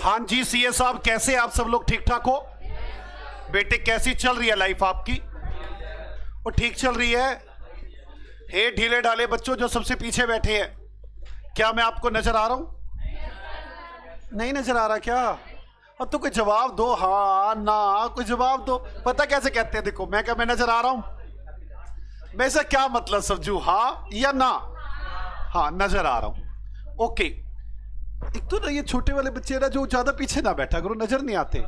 हाँ जी सीए साहब, कैसे आप सब लोग? ठीक ठाक हो बेटे? कैसी चल रही है लाइफ आपकी? वो ठीक चल रही है? हे ढीले ढाले बच्चों जो सबसे पीछे बैठे हैं, क्या मैं आपको नजर आ रहा हूं? नहीं नजर आ रहा क्या? और तो कोई जवाब दो, हाँ ना, कोई जवाब दो। पता कैसे कहते हैं? देखो मैं क्या, मैं नजर आ रहा हूं? वैसा क्या मतलब समझू, हाँ या ना? हाँ नजर आ रहा हूं। ओके, एक तो ना ये छोटे वाले बच्चे ना, जो ज्यादा पीछे ना बैठा करो, नजर नहीं आते।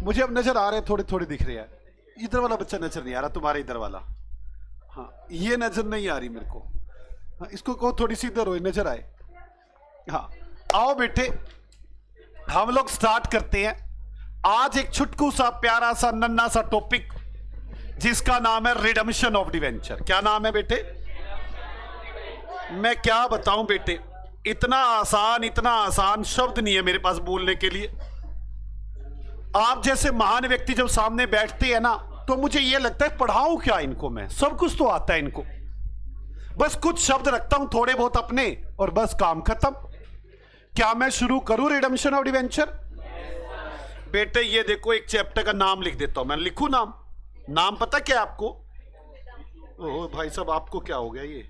मुझे अब नजर आ रहे हैं, थोड़े थोड़े दिख रहे हैं। इधर वाला बच्चा नजर नहीं आ रहा, तुम्हारे इधर वाला। हाँ ये नजर नहीं आ रही मेरे को। हाँ, इसको कहो थोड़ी सी इधर हो, नजर आए। हाँ आओ बेटे, हम लोग स्टार्ट करते हैं आज एक छुटकू सा प्यारा सा नन्ना सा टॉपिक, जिसका नाम है रिडम्पशन ऑफ डिवेंचर। क्या नाम है बेटे? मैं क्या बताऊं बेटे, इतना आसान शब्द नहीं है मेरे पास बोलने के लिए। आप जैसे महान व्यक्ति जब सामने बैठते हैं ना, तो मुझे यह लगता है पढ़ाऊं क्या इनको मैं? सब कुछ तो आता है इनको, बस कुछ शब्द रखता हूं थोड़े बहुत अपने, और बस काम खत्म। क्या मैं शुरू करूं रिडम्पशन ऑफ डिवेंचर? बेटे ये देखो, एक चैप्टर का नाम लिख देता हूं मैं। लिखूं नाम? नाम पता क्या आपको? ओह भाई साहब, आपको क्या हो गया? ये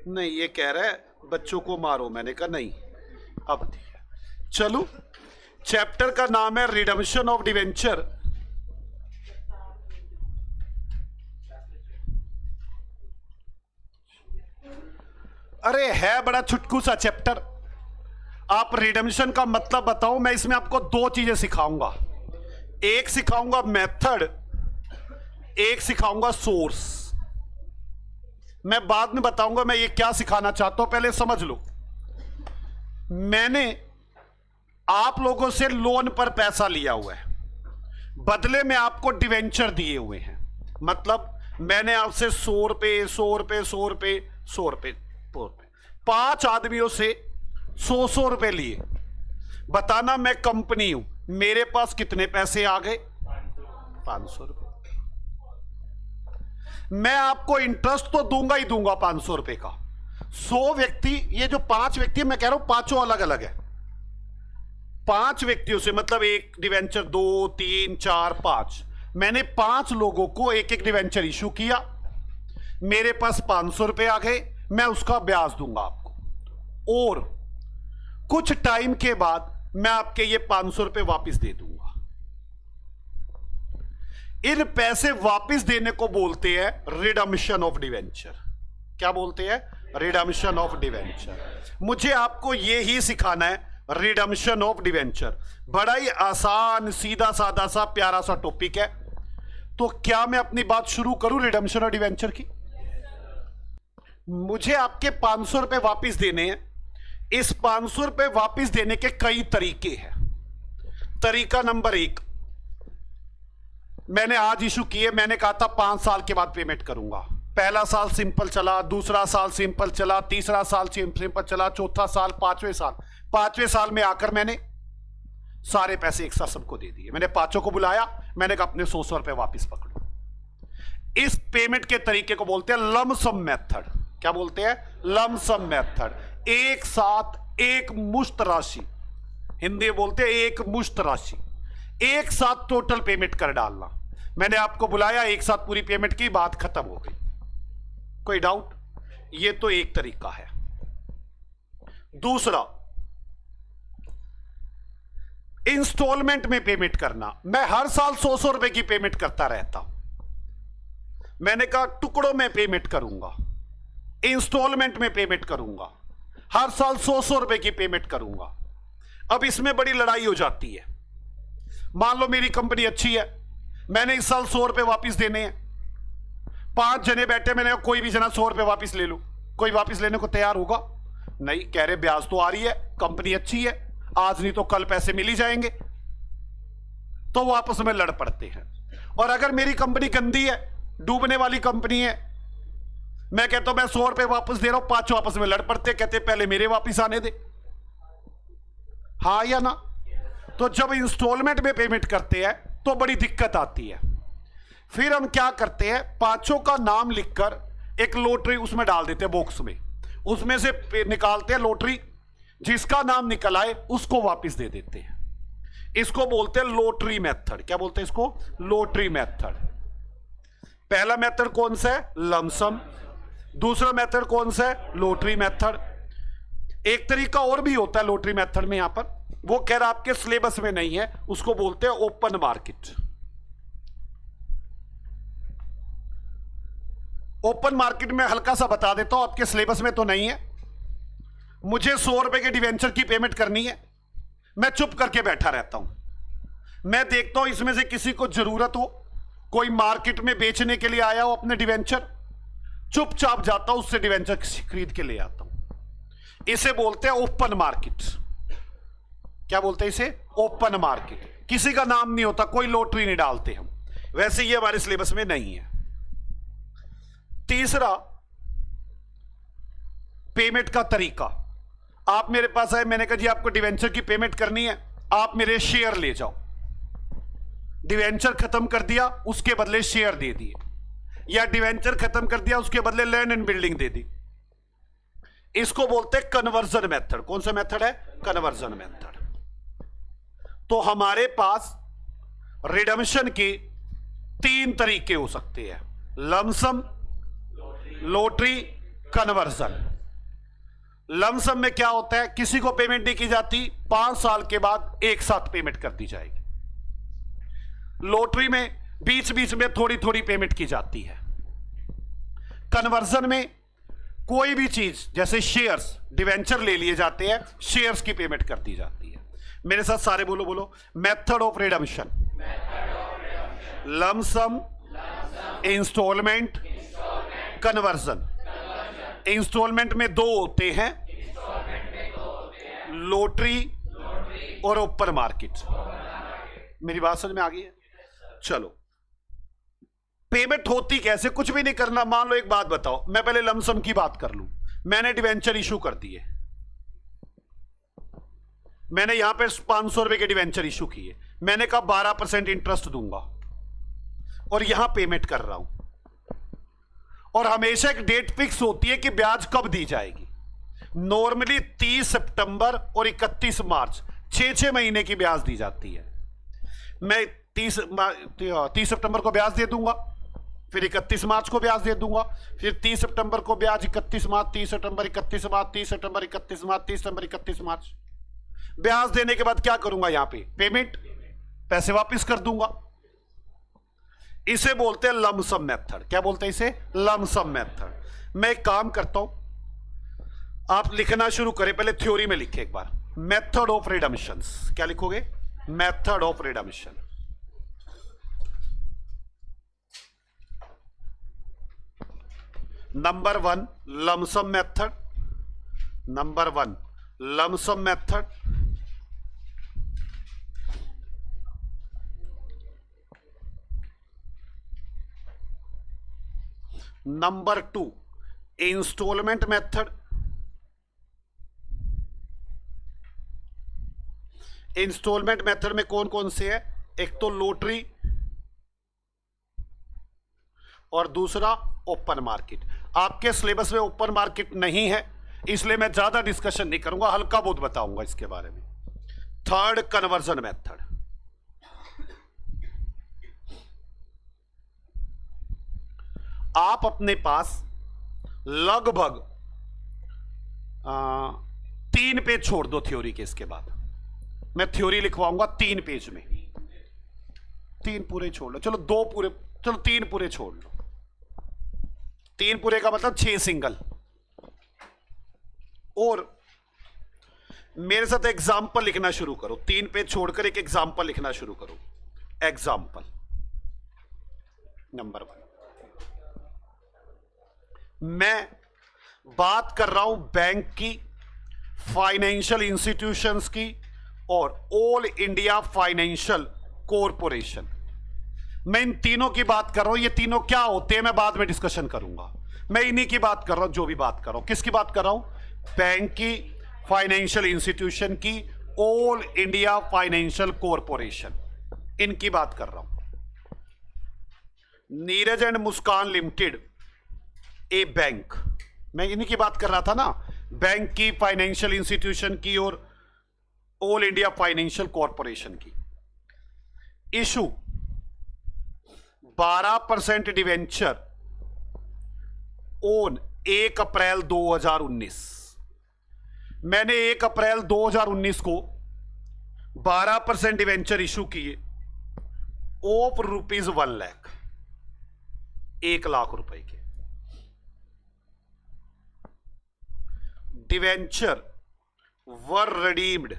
नहीं, ये कह रहा है बच्चों को मारो। मैंने कहा नहीं। अब ठीक है, चलो। चैप्टर का नाम है रिडम्पशन ऑफ डिवेंचर। अरे है बड़ा छुटकू सा चैप्टर। आप रिडम्पशन का मतलब बताओ। मैं इसमें आपको दो चीजें सिखाऊंगा, एक सिखाऊंगा मेथड, एक सिखाऊंगा सोर्स। मैं बाद में बताऊंगा मैं ये क्या सिखाना चाहता हूं, पहले समझ लो। मैंने आप लोगों से लोन पर पैसा लिया हुआ है, बदले में आपको डिवेंचर दिए हुए हैं। मतलब मैंने आपसे 100 रुपए 100 रुपए 100 रुपए 100 रुपए 5 आदमियों से 100 रुपए लिए। बताना मैं कंपनी हूं, मेरे पास कितने पैसे आ गए? 500 रुपए। मैं आपको इंटरेस्ट तो दूंगा ही दूंगा 500 रुपए का। 100 व्यक्ति, ये जो 5 व्यक्ति मैं कह रहा हूं, पांचों अलग अलग है। 5 व्यक्तियों से मतलब एक डिवेंचर, 2 3 4 5, मैंने 5 लोगों को एक एक डिवेंचर इशू किया। मेरे पास 500 रुपए आ गए, मैं उसका ब्याज दूंगा आपको, और कुछ टाइम के बाद मैं आपके ये 500 रुपए वापस दे दूंगा। इन पैसे वापस देने को बोलते हैं रिडम्पशन ऑफ डिवेंचर। क्या बोलते हैं? Redemption of debenture. मुझे आपको ये ही सिखाना है, रिडम्पशन ऑफ डिवेंचर। बड़ा ही आसान सीधा साधा सा प्यारा सा टॉपिक है। तो क्या मैं अपनी बात शुरू करूं रिडम्पशन ऑफ डिवेंचर की? मुझे आपके 500 रुपए वापस देने हैं। इस 500 रुपए वापस देने के कई तरीके हैं। तरीका नंबर 1, मैंने आज इशू किए, मैंने कहा था 5 साल के बाद पेमेंट करूंगा। पहला साल सिंपल चला, दूसरा साल सिंपल चला, तीसरा साल सिंपल चला, चौथा साल, 5वें साल में आकर मैंने सारे पैसे एक साथ सबको दे दिए। मैंने 5 को बुलाया, मैंने कहा अपने 100 रुपए वापस पकड़ो। इस पेमेंट के तरीके को बोलते हैं लमसम मेथड। क्या बोलते हैं? Lump sum method. एक साथ एक मुश्त राशि, हिंदी में बोलते हैं एक मुश्त राशि, एक साथ टोटल पेमेंट कर डालना। मैंने आपको बुलाया, एक साथ पूरी पेमेंट की, बात खत्म हो गई। कोई डाउट? ये तो एक तरीका है। दूसरा, इंस्टॉलमेंट में पेमेंट करना। मैं हर साल 100 रुपए की पेमेंट करता रहता हूं। मैंने कहा टुकड़ों में पेमेंट करूंगा, इंस्टॉलमेंट में पेमेंट करूंगा, हर साल 100 रुपए की पेमेंट करूंगा। अब इसमें बड़ी लड़ाई हो जाती है। मान लो मेरी कंपनी अच्छी है, मैंने इस साल 100 रुपए वापस देने हैं। 5 जने बैठे, मैंने कोई भी जना 100 रुपए वापस ले लो। कोई वापस लेने को तैयार होगा? नहीं। कह रहे ब्याज तो आ रही है, कंपनी अच्छी है, आज नहीं तो कल पैसे मिल ही जाएंगे। तो वो आपस में लड़ पड़ते हैं। और अगर मेरी कंपनी गंदी है, डूबने वाली कंपनी है, मैं कहता हूं मैं 100 रुपए वापस दे रहा हूं, 5 आपस में लड़ पड़ते, कहते पहले मेरे वापस आने दे। हाँ या ना? तो जब इंस्टॉलमेंट में पेमेंट करते हैं तो बड़ी दिक्कत आती है। फिर हम क्या करते हैं, 5 का नाम लिखकर एक लॉटरी उसमें डाल देते हैं, बॉक्स में। उसमें से निकालते हैं लॉटरी। जिसका नाम निकल आए उसको वापस दे देते हैं। इसको बोलते हैं लोटरी मेथड। क्या बोलते हैं इसको? Lottery method. पहला मेथड कौन सा है? लमसम। दूसरा मेथड कौन सा है? Lottery method. एक तरीका और भी होता है लोटरी मेथड में, यहां पर वो कह रहा आपके सिलेबस में नहीं है, उसको बोलते हैं ओपन मार्केट। ओपन मार्केट में हल्का सा बता देता हूं, आपके सिलेबस में तो नहीं है। मुझे 100 रुपए के डिवेंचर की पेमेंट करनी है, मैं चुप करके बैठा रहता हूं। मैं देखता हूं इसमें से किसी को जरूरत हो, कोई मार्केट में बेचने के लिए आया हो अपने डिवेंचर, चुपचाप जाता हूं उससे डिवेंचर खरीद के ले आता हूं। इसे बोलते हैं ओपन मार्केट। क्या बोलते हैं इसे? Open market. किसी का नाम नहीं होता, कोई लॉटरी नहीं डालते हम, वैसे ये हमारे सिलेबस में नहीं है। तीसरा, पेमेंट का तरीका। आप मेरे पास आए, मैंने कहा जी आपको डिवेंचर की पेमेंट करनी है, आप मेरे शेयर ले जाओ। डिवेंचर खत्म कर दिया, उसके बदले शेयर दे दिए, या डिवेंचर खत्म कर दिया उसके बदले लैंड एंड बिल्डिंग दे दी। इसको बोलते हैं कन्वर्जन मेथड। कौन सा मेथड है? Conversion method. तो हमारे पास रिडम्पशन के 3 तरीके हो सकते हैं, लमसम, लोटरी, कन्वर्जन। लमसम में क्या होता है? किसी को पेमेंट नहीं की जाती, 5 साल के बाद एक साथ पेमेंट कर दी जाएगी। लोटरी में बीच बीच में थोड़ी थोड़ी पेमेंट की जाती है। कन्वर्जन में कोई भी चीज, जैसे शेयर्स, डिवेंचर ले लिए जाते हैं, शेयर्स की पेमेंट कर दी जाती है। मेरे साथ सारे बोलो बोलो, method of redemption, lump sum, instalment, conversion. Instalment में 2 होते हैं, लोटरी और ओपन मार्केट। मेरी बात समझ में आ गई है? चलो, पेमेंट होती कैसे? कुछ भी नहीं करना। मान लो एक बात बताओ, मैं पहले लमसम की बात कर लूं। मैंने डिवेंचर इशू कर दिए, मैंने यहां पे 500 रुपए के डिवेंचर इशू किए, मैंने कहा 12% इंटरेस्ट दूंगा और यहां पेमेंट कर रहा हूं। और हमेशा एक डेट फिक्स होती है कि ब्याज कब दी जाएगी। नॉर्मली 30 सितंबर और 31 मार्च 6 महीने की ब्याज दी जाती है। मैं 30 सितंबर को ब्याज दे दूंगा, फिर 31 मार्च को ब्याज दे दूंगा, फिर 30 सितंबर को ब्याज, 31 मार्च, 30 सितंबर, 31 मार्च, 30 सितंबर, 31 मार्च, 30 सितंबर, 31 मार्च। ब्याज देने के बाद क्या करूंगा? यहां पे पेमेंट, पैसे वापस कर दूंगा। इसे बोलते हैं लमसम मेथड। क्या बोलते हैं इसे? Lump sum method. मैं एक काम करता हूं, आप लिखना शुरू करें, पहले थ्योरी में लिखे एक बार, मेथड ऑफ रिडम्पशन। क्या लिखोगे? Method of redemption. Number 1 lump sum method, number 1 lump sum method. Number 2 instalment method. Instalment method में कौन कौन से है? एक तो लोटरी और दूसरा ओपन मार्केट। आपके सिलेबस में ओपन मार्केट नहीं है, इसलिए मैं ज्यादा डिस्कशन नहीं करूंगा, हल्का बहुत बताऊंगा इसके बारे में। Third, conversion method. आप अपने पास लगभग 3 पेज छोड़ दो थ्योरी के। इसके बाद मैं थ्योरी लिखवाऊंगा 3 पेज में। 3 पूरे छोड़ लो, चलो 2 पूरे, चलो 3 पूरे छोड़ लो। 3 पूरे का मतलब 6 सिंगल। और मेरे साथ एग्जाम्पल लिखना शुरू करो। 3 पेज छोड़कर एक एग्जाम्पल लिखना शुरू करो। एग्जाम्पल नंबर 1, मैं बात कर रहा हूं बैंक की, फाइनेंशियल इंस्टीट्यूशंस की और ऑल इंडिया फाइनेंशियल कॉरपोरेशन। मैं इन तीनों की बात कर रहा हूं। ये तीनों क्या होते हैं मैं बाद में डिस्कशन करूंगा। मैं इन्हीं की बात कर रहा हूं, जो भी बात कर रहा हूं। किसकी बात कर रहा हूं? बैंक की, फाइनेंशियल इंस्टीट्यूशन की, ऑल इंडिया फाइनेंशियल कॉरपोरेशन, इनकी बात कर रहा हूं। Neeraj and Muskan limited A bank, मैं इन्हीं की बात कर रहा था ना। बैंक की, फाइनेंशियल इंस्टीट्यूशन की और ऑल इंडिया फाइनेंशियल कॉरपोरेशन की। इशू 12% डिवेंचर ऑन 1 अप्रैल 2019। मैंने 1 अप्रैल 2019 को 12% डिवेंचर इशू किए ऑफ रुपीज 1 लाख, 1 लाख रुपए के डिवेंचर वर रिडीम्ड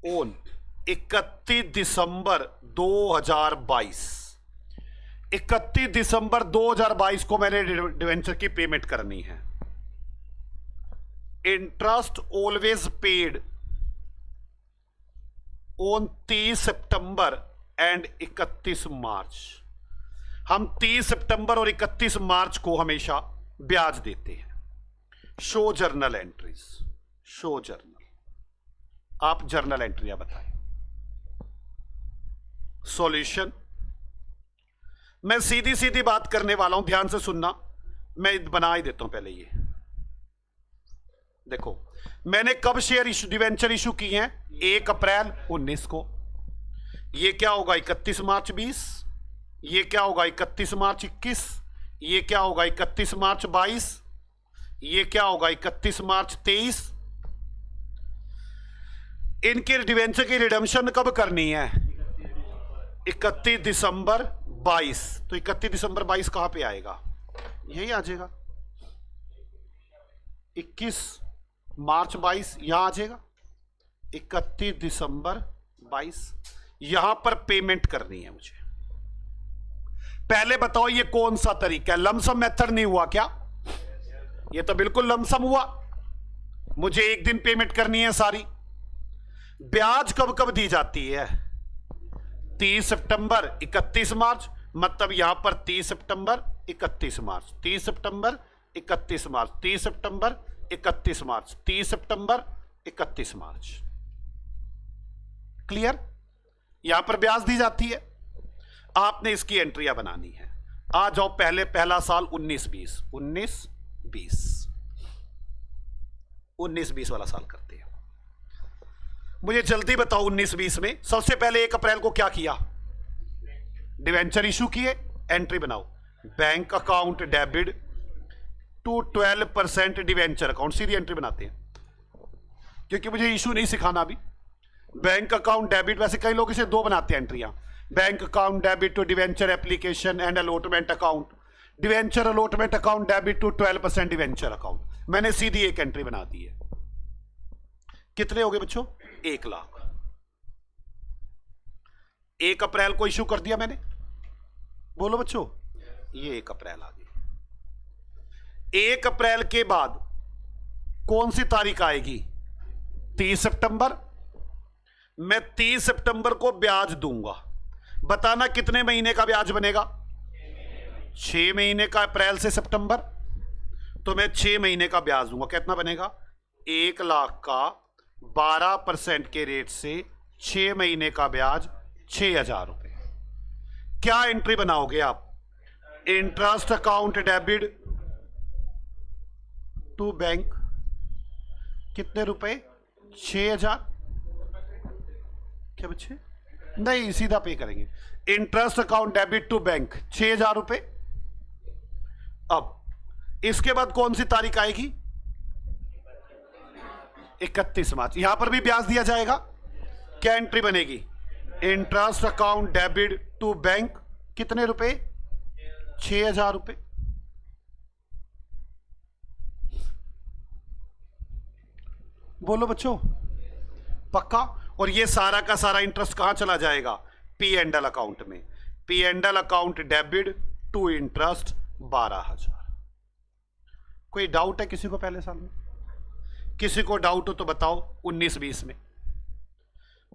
ऑन 31 दिसंबर 2022। 31 दिसंबर 2022 को मैंने डिवेंचर की पेमेंट करनी है। Interest always paid on 30 September and 31 मार्च। हम 30 सितंबर और 31 मार्च को हमेशा ब्याज देते हैं। Show journal entries, show journal. आप जर्नल एंट्रियां बताएं। सॉल्यूशन, मैं सीधी सीधी बात करने वाला हूं, ध्यान से सुनना। मैं बना ही देता हूं पहले ये देखो। मैंने कब शेयर इशू, डिवेंचर इशू किए हैं? 1 अप्रैल 19 को। ये क्या होगा? 31 मार्च 20। ये क्या होगा? 31 मार्च 21। ये क्या होगा? 31 मार्च 22। ये क्या होगा? 31 मार्च 23। इनके डिवेंचर की रिडम्पशन कब करनी है? 31 दिसंबर 22। तो 31 दिसंबर 22 कहां पे आएगा? यही आ जाएगा। 21 मार्च 22 यहां आ जाएगा। 31 दिसंबर 22 यहां पर पेमेंट करनी है मुझे। पहले बताओ ये कौन सा तरीका है? लमसम मेथड नहीं हुआ क्या? ये तो बिल्कुल लमसम हुआ। मुझे एक दिन पेमेंट करनी है सारी। ब्याज कब कब दी जाती है? 30 सितंबर 31 मार्च, मतलब यहां पर 30 सितंबर 31 मार्च, 30 सितंबर 31 मार्च, 30 सितंबर 31 मार्च, 30 सितंबर 31 मार्च। क्लियर? यहां पर ब्याज दी जाती है। आपने इसकी एंट्रियां बनानी है। आ जाओ, पहला साल 19-20, 19-20, 19-20 वाला साल करते हैं। मुझे जल्दी बताओ, 19-20 में सबसे पहले 1 अप्रैल को क्या किया? डिवेंचर इशू किए। एंट्री बनाओ, bank account debit to 12% debenture account. सीधी एंट्री बनाते हैं क्योंकि मुझे इशू नहीं सिखाना अभी। बैंक अकाउंट डेबिट, वैसे कई लोग इसे 2 बनाते हैं एंट्रियां। Bank account debit to debenture application and allotment account, debenture allotment account debit to 12% debenture account. मैंने सीधी एक एंट्री बना दी है। कितने हो गए बच्चों? 1 लाख। 1 अप्रैल को इशू कर दिया मैंने। बोलो बच्चों, ये 1 अप्रैल आ गई। 1 अप्रैल के बाद कौन सी तारीख आएगी? 30 सितंबर। मैं 30 सितंबर को ब्याज दूंगा। बताना कितने महीने का ब्याज बनेगा? 6 महीने का, अप्रैल से सितंबर। तो मैं 6 महीने का ब्याज दूंगा। कितना बनेगा? 1 लाख का 12% के रेट से 6 महीने का ब्याज 6,000 रुपए। क्या एंट्री बनाओगे आप? Interest account debit to bank, कितने रुपए? 6,000। क्या बच्चे? नहीं, सीधा पे करेंगे। Interest account debit to bank 6,000 रुपए। अब इसके बाद कौन सी तारीख आएगी? 31 मार्च। यहां पर भी ब्याज दिया जाएगा। क्या एंट्री बनेगी? Interest account debit to bank, कितने रुपए? 6,000 रुपए। बोलो बच्चों, पक्का? और ये सारा का सारा इंटरेस्ट कहां चला जाएगा? पी एंड एल अकाउंट में। P and L account debit to interest 12,000। कोई डाउट है किसी को पहले साल में? किसी को डाउट हो तो बताओ। 19-20 में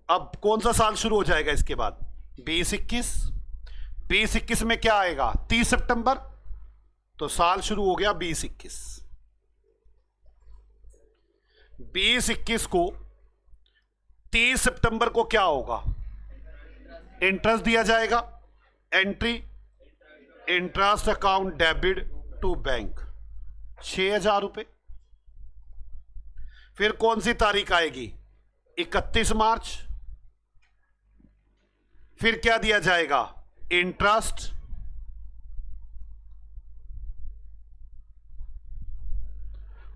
अब कौन सा साल शुरू हो जाएगा इसके बाद? 20-21। 20-21 में क्या आएगा? 30 सितंबर। तो साल शुरू हो गया 20-21। 20-21 को 30 सितंबर को क्या होगा? इंटरेस्ट दिया जाएगा। Entry interest account debit to bank 6,000 रुपए। फिर कौन सी तारीख आएगी? 31 मार्च। फिर क्या दिया जाएगा? इंटरेस्ट।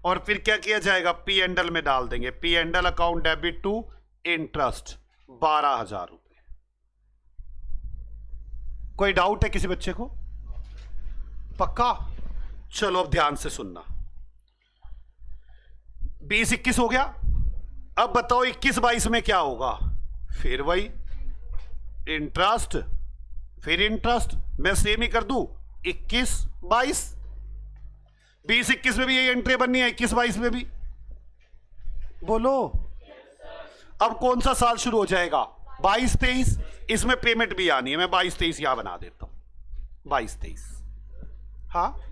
और फिर क्या किया जाएगा? पी एंड एल में डाल देंगे, P and L account debit to interest 12,000 रुपए। कोई डाउट है किसी बच्चे को? पक्का? चलो अब ध्यान से सुनना। 20-21 हो गया। अब बताओ 21-22 में क्या होगा? फिर वही इंटरेस्ट, फिर इंटरेस्ट। मैं सेम ही कर दूं 21-22। 20-21 में भी यही एंट्री बननी है, 21-22 में भी। बोलो अब कौन सा साल शुरू हो जाएगा? 22-23। इसमें पेमेंट भी आनी है, मैं 22-23 यहां बना देता हूं। 22-23, हाँ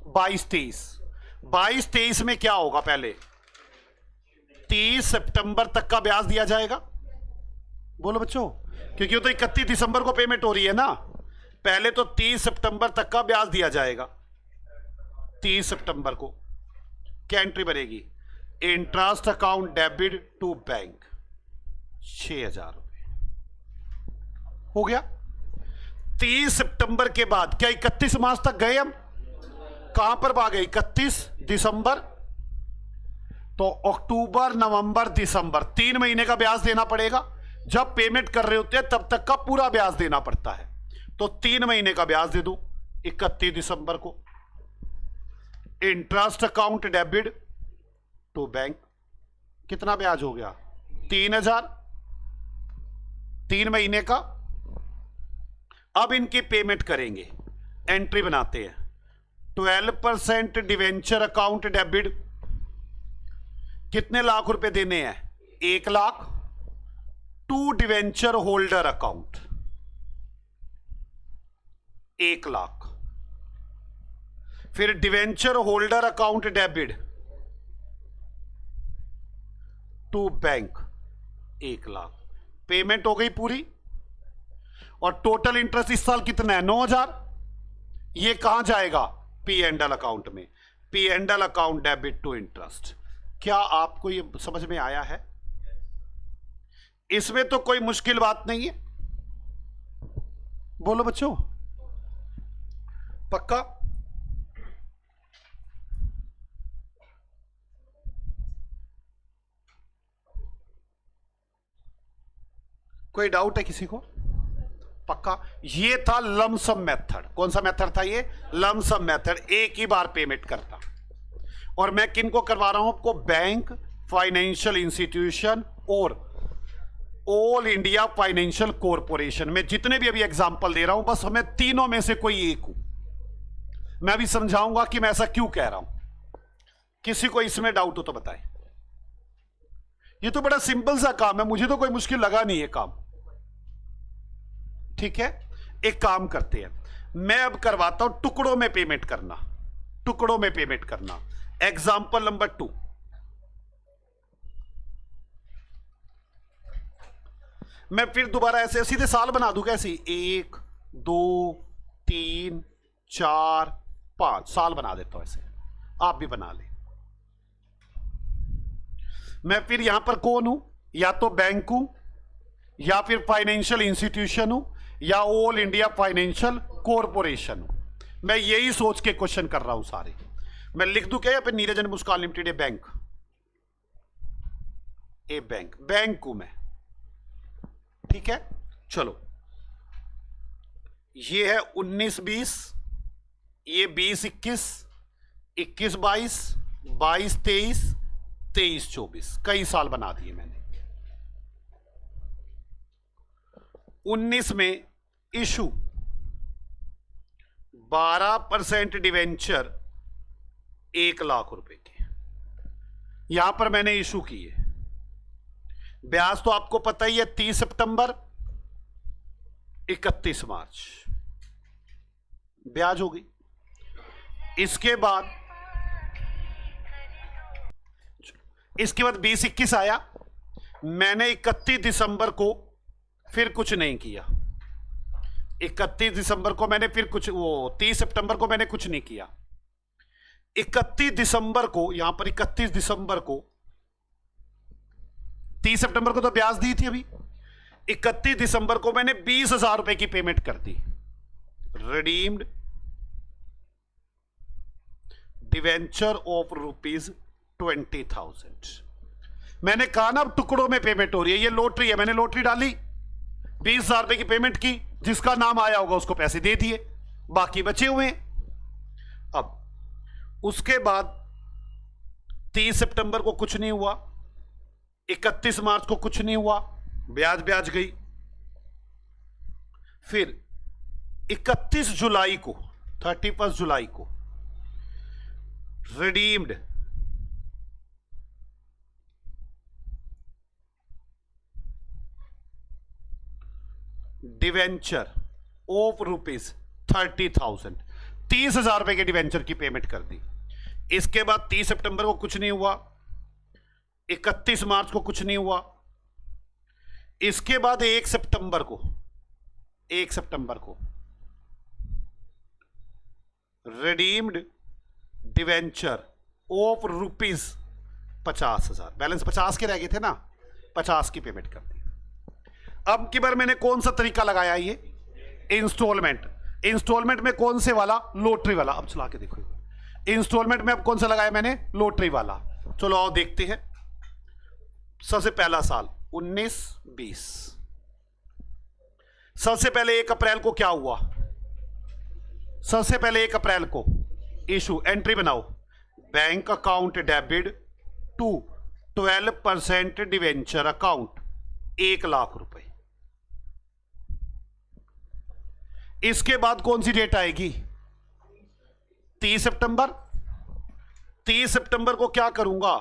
22-23। 22-23 में क्या होगा? पहले 30 सितंबर तक का ब्याज दिया जाएगा। बोलो बच्चों, क्योंकि वो तो 31 दिसंबर को पेमेंट हो रही है ना। पहले तो 30 सितंबर तक का ब्याज दिया जाएगा। 30 सितंबर को क्या एंट्री बनेगी? Interest account debit to bank 6,000 रुपए हो गया। 30 सितंबर के बाद क्या 31 मार्च तक गए हम? कहां पर भागे? 31 दिसंबर। तो अक्टूबर, नवंबर, दिसंबर 3 महीने का ब्याज देना पड़ेगा। जब पेमेंट कर रहे होते हैं तब तक का पूरा ब्याज देना पड़ता है। तो 3 महीने का ब्याज दे दो 31 दिसंबर को। Interest account debit to bank कितना ब्याज हो गया? 3,000, 3 महीने का। अब इनकी पेमेंट करेंगे, एंट्री बनाते हैं। 12% डिवेंचर अकाउंट डेबिट, कितने लाख रुपए देने हैं? 1 lakh. To debenture holder account 1 lakh. फिर debenture holder account debit to bank 1 lakh. Payment हो गई पूरी। और टोटल इंटरेस्ट इस साल कितना है? 9,000। ये कहां जाएगा? पी एंड एल अकाउंट में। P and L account debit to interest. क्या आपको ये समझ में आया है? इसमें तो कोई मुश्किल बात नहीं है। बोलो बच्चों, पक्का? कोई डाउट है किसी को? पक्का? ये था लमसम मेथड। कौन सा मेथड था ये? Lump sum method. एक ही बार पेमेंट करता। और मैं किनको करवा रहा हूं आपको? बैंक, फाइनेंशियल इंस्टीट्यूशन और ऑल इंडिया फाइनेंशियल कॉरपोरेशन में जितने भी अभी एग्जांपल दे रहा हूं, बस हमें तीनों में से कोई एक हूं। मैं भी समझाऊंगा कि मैं ऐसा क्यों कह रहा हूं। किसी को इसमें डाउट हो तो बताएं। ये तो बड़ा सिंपल सा काम है, मुझे तो कोई मुश्किल लगा नहीं है काम। ठीक है, एक काम करते हैं, मैं अब करवाता हूं टुकड़ों में पेमेंट करना। टुकड़ों में पेमेंट करना। Example number 2। मैं फिर दोबारा ऐसे सीधे साल बना दूं कैसी? 1, 2, 3, 4, 5 साल बना देता हूं ऐसे। आप भी बना ले। मैं फिर यहां पर कौन हूं? या तो बैंक हूं, या फिर फाइनेंशियल इंस्टीट्यूशन हूं, या ऑल इंडिया फाइनेंशियल कॉरपोरेशन हूं। मैं यही सोच के क्वेश्चन कर रहा हूं सारे। मैं लिख दूं क्या? या फिर Neeraj and Muskan limited A bank, A bank, bank हूं मैं। ठीक है, चलो। ये है 19-20, ये 20-21, 21-22, 22-23, 23-24। कई साल बना दिए मैंने। 19 में इशू 12% डिवेंचर 1 लाख रुपए के, यहां पर मैंने इशू किए। ब्याज तो आपको पता ही है, 30 सितंबर, 31 मार्च ब्याज होगी। इसके बाद 20-21 आया, मैंने 31 दिसंबर को फिर कुछ नहीं किया। 31 दिसंबर को मैंने फिर कुछ, वो 30 सितंबर को मैंने कुछ नहीं किया। 31 दिसंबर को, यहां पर 31 दिसंबर को, 30 सितंबर को तो ब्याज दी थी अभी, 31 दिसंबर को मैंने 20,000 रुपए की पेमेंट कर दी। Redeemed debenture of ₹20,000। मैंने कहा ना अब टुकड़ों में पेमेंट हो रही है, ये लॉटरी है, मैंने लॉटरी डाली, 20,000 रुपए की पेमेंट की, जिसका नाम आया होगा उसको पैसे दे दिए, बाकी बचे हुए हैं। अब उसके बाद 30 सितंबर को कुछ नहीं हुआ, 31 मार्च को कुछ नहीं हुआ, ब्याज गई। फिर 31 जुलाई को, 31 जुलाई को रिडीम्ड डिवेंचर ऑफ ₹30,000, 30,000 रुपए के डिवेंचर की पेमेंट कर दी। इसके बाद 30 सितंबर को कुछ नहीं हुआ, 31 मार्च को कुछ नहीं हुआ। इसके बाद 1 सितंबर को, 1 सितंबर को रिडीम्ड डिवेंचर ऑफ ₹50,000, बैलेंस 50 के रह गए थे ना, 50 की पेमेंट कर दी। अब की बार मैंने कौन सा तरीका लगाया, ये इंस्टॉलमेंट। इंस्टॉलमेंट में कौन से वाला, लॉटरी वाला। अब चला के देखो, इंस्टॉलमेंट में अब कौन सा लगाया मैंने, लॉटरी वाला। चलो आओ देखते हैं। सबसे पहला साल 19-20। सबसे पहले 1 अप्रैल को क्या हुआ, सबसे पहले 1 अप्रैल को इशू, एंट्री बनाओ, bank account debit to 12% debenture account, 1 lakh रुपए। इसके बाद कौन सी डेट आएगी, 30 सितंबर। 30 सितंबर को क्या करूंगा,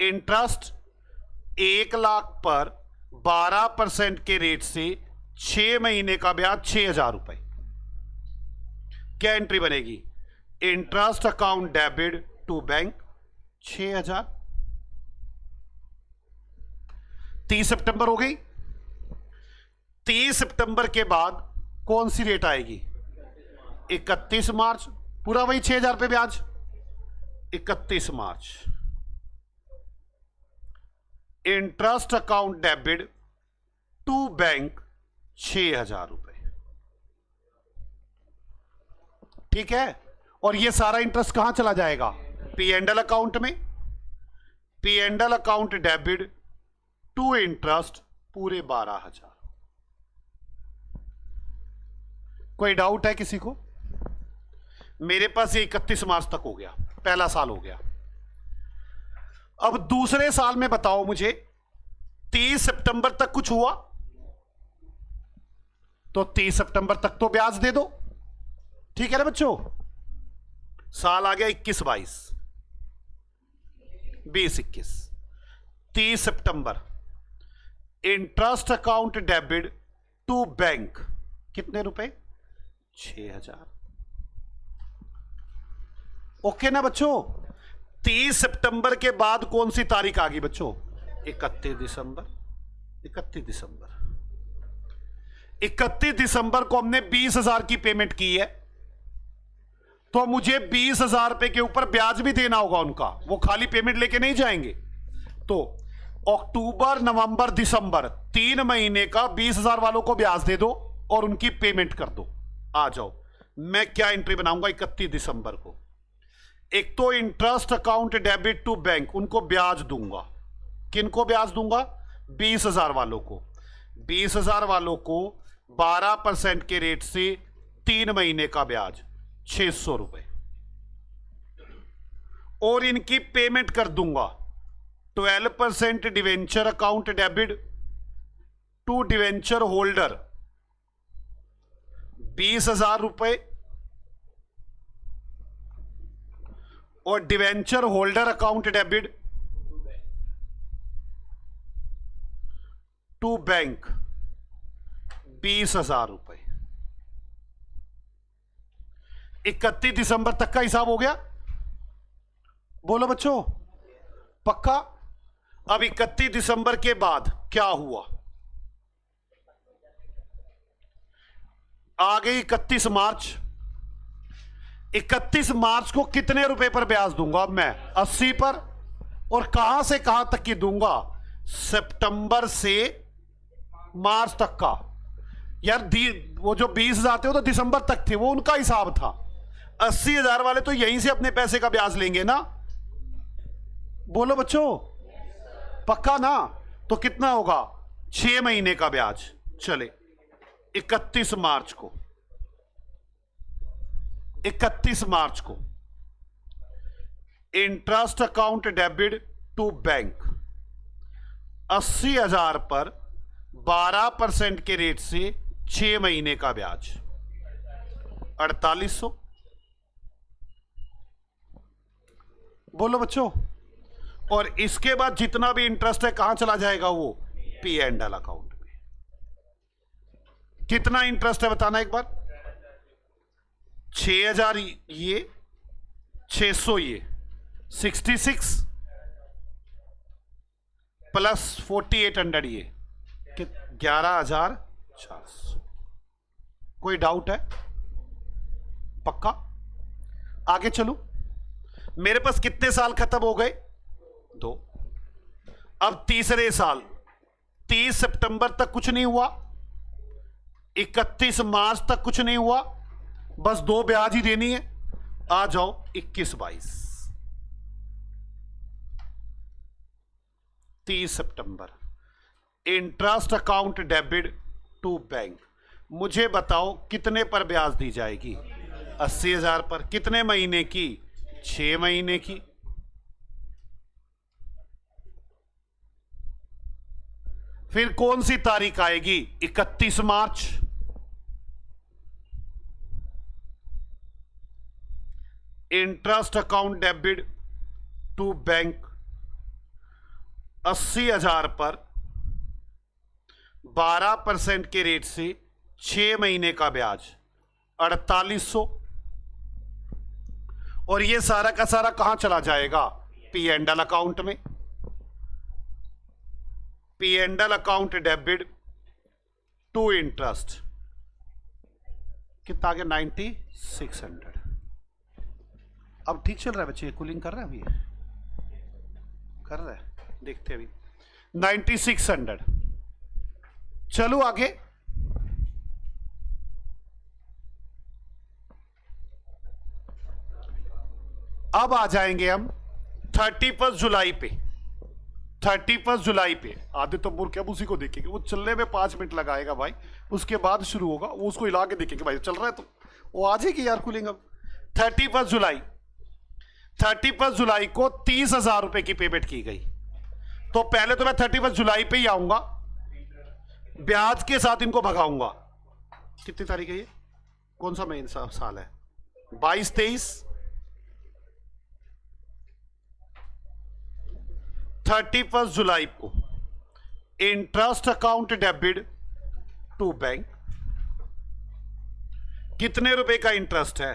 इंटरेस्ट 1 लाख पर 12% के रेट से 6 महीने का ब्याज 6,000 रुपए। क्या एंट्री बनेगी, interest account debit to bank 6,000। 30 सितंबर हो गई। 30 सितंबर के बाद कौन सी डेट आएगी, 31 मार्च, पूरा वही 6,000 रुपए ब्याज। 31 March interest account debit to bank 6,000 रुपए। ठीक है, और ये सारा इंटरेस्ट कहां चला जाएगा, पी एंड एल अकाउंट में। P and L account debit to interest पूरे 12,000। कोई डाउट है किसी को? मेरे पास ये 31 मार्च तक हो गया, पहला साल हो गया। अब दूसरे साल में बताओ मुझे, 30 सितंबर तक कुछ हुआ तो 30 सितंबर तक तो ब्याज दे दो। ठीक है ना बच्चों, साल आ गया 21-22, 20-21। 30 सितंबर interest account debit to bank, कितने रुपए, 6,000। ओके ना बच्चों। 30 सितंबर के बाद कौन सी तारीख आ गई बच्चों, 31 दिसंबर। 31 दिसंबर 31 दिसंबर को हमने 20,000 की पेमेंट की है, तो मुझे 20,000 रुपए के ऊपर ब्याज भी देना होगा उनका, वो खाली पेमेंट लेके नहीं जाएंगे। तो अक्टूबर, नवंबर, दिसंबर 3 महीने का 20,000 वालों को ब्याज दे दो और उनकी पेमेंट कर दो। आ जाओ, मैं क्या एंट्री बनाऊंगा 31 दिसंबर को। एक तो interest account debit to bank, उनको ब्याज दूंगा। किनको ब्याज दूंगा, 20,000 वालों को। 20,000 वालों को 12% के रेट से 3 महीने का ब्याज 600 रुपए, और इनकी पेमेंट कर दूंगा 12% debenture account debit to debenture holder 20,000 रुपए, और debenture holder account debit to bank 20,000 रुपए। 31 दिसंबर तक का हिसाब हो गया, बोलो बच्चों, पक्का? अब 31 दिसंबर के बाद क्या हुआ, आ गई 31 मार्च। 31 मार्च को कितने रुपए पर ब्याज दूंगा अब मैं? 80 पर। और कहां से कहां तक की दूंगा? सितंबर से मार्च तक का। यार वो जो 20,000 थे वो तो दिसंबर तक थे, वो उनका हिसाब था। 80,000 वाले तो यहीं से अपने पैसे का ब्याज लेंगे ना। बोलो बच्चों, पक्का ना? तो कितना होगा? 6 महीने का ब्याज। चले 31 मार्च को, 31 मार्च को interest account debit to bank 80,000 पर 12% के रेट से 6 महीने का ब्याज 4800। बोलो बच्चों। और इसके बाद जितना भी इंटरेस्ट है कहां चला जाएगा? वो पी एंड एल अकाउंट में। कितना इंटरेस्ट है बताना एक बार? 6,000 ये, 600 ये, 66 प्लस 4800 ये, 11,400। कोई डाउट है? पक्का? आगे चलो। मेरे पास कितने साल खत्म हो गए? 2। अब तीसरे साल 30 सितंबर तक कुछ नहीं हुआ, 31 मार्च तक कुछ नहीं हुआ, बस 2 ब्याज ही देनी है। आ जाओ 21-22। 30 सितंबर interest account debit to bank. मुझे बताओ कितने पर ब्याज दी जाएगी? 80,000 पर। कितने महीने की? 6 महीने की। फिर कौन सी तारीख आएगी? 31 March. Interest account debit to bank 80,000 पर 12% के रेट से 6 महीने का ब्याज 4800। और ये सारा का सारा कहां चला जाएगा? पी एंड एल अकाउंट में। P and L account debit to interest कितना आ गया? 9600। अब ठीक चल रहा है बच्चे? कूलिंग कर रहा है अभी? कर रहा है? देखते अभी। 9600। चलो आगे। अब आ जाएंगे हम 31 जुलाई पे। 31 जुलाई पे आधे तो मूर्ख अब उसी को देखेंगे। वो चलने में 5 मिनट लगाएगा भाई, उसके बाद शुरू होगा। वो उसको हिला के देखेंगे भाई चल रहा है तो वो आ जाएगी यार कूलिंग। अब 31 जुलाई, 31 जुलाई को 30,000 रुपए की पेमेंट की गई। तो पहले तो मैं 31 जुलाई पे ही आऊंगा, ब्याज के साथ इनको भगाऊंगा। कितनी तारीख है ये? कौन सा महीना साल है? 22-23। 31 जुलाई को interest account debit to bank कितने रुपए का इंटरेस्ट है?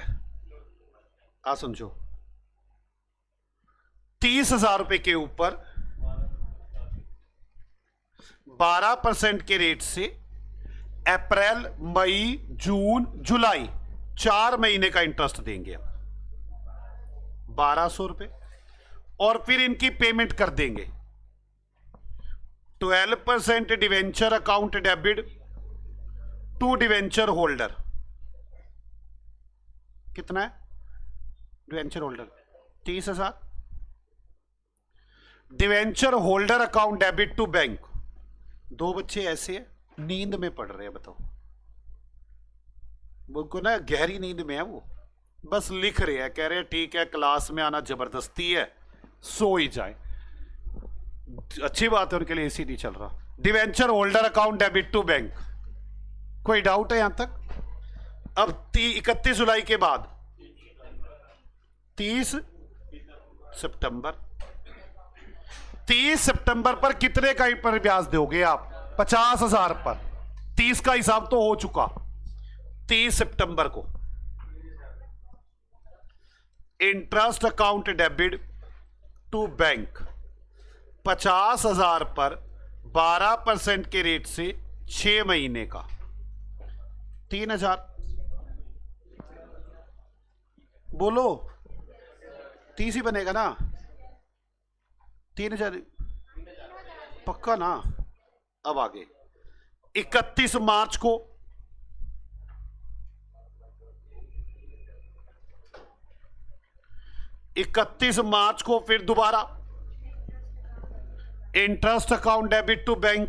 आ समझो, 30,000 रुपए के ऊपर 12% के रेट से अप्रैल, मई, जून, जुलाई 4 महीने का इंटरेस्ट देंगे हम 1200 रुपए। और फिर इनकी पेमेंट कर देंगे 12% debenture account debit to debenture holder. कितना है debenture holder? 30,000। Debenture holder account debit to bank. 2 बच्चे ऐसे हैं नींद में पढ़ रहे हैं, बताओ। उनको ना गहरी नींद में है, वो बस लिख रहे हैं, कह रहे हैं ठीक है क्लास में आना जबरदस्ती है, सो ही जाए। अच्छी बात है, उनके लिए एसी नहीं चल रहा। Debenture holder account debit to bank. कोई डाउट है यहां तक? अब 31 जुलाई के बाद 30 सितंबर। 30 सितंबर पर कितने का पर ब्याज दोगे आप? 50,000 पर। 30 का हिसाब तो हो चुका। 30 सितंबर को interest account debit to bank 50,000 पर 12% के रेट से 6 महीने का 3,000 बोलो, 30 ही बनेगा ना? 3,000 पक्का ना? अब आगे 31 मार्च को 31 मार्च को फिर दोबारा interest account debit to bank,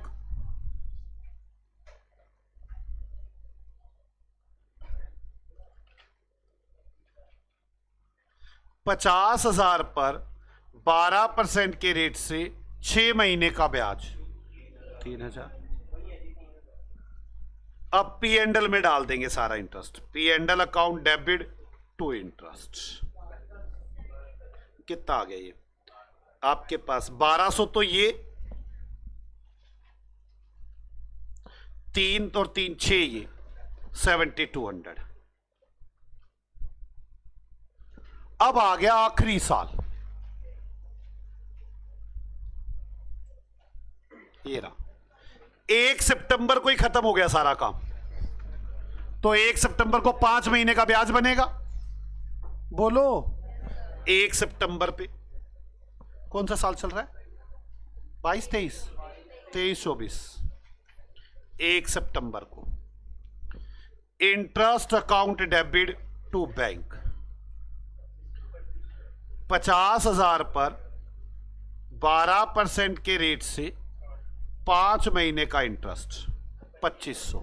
₹50,000 पर 12% के रेट से 6 महीने का ब्याज 3,000। अब पी एंडल में डाल देंगे सारा interest, P and L account debit to interest. कितना आ गया ये आपके पास? 1200 तो ये 3 और 3 6, ये 7,200। अब आ गया आखिरी साल, ये रहा। 1 सितंबर को ही खत्म हो गया सारा काम, तो 1 सितंबर को 5 महीने का ब्याज बनेगा। बोलो, 1 सितंबर पे कौन सा साल चल रहा है? 22 23 23 24। 1 सितंबर को interest account debit to bank, 50,000 पर 12% के रेट से 5 महीने का इंटरेस्ट 2,500,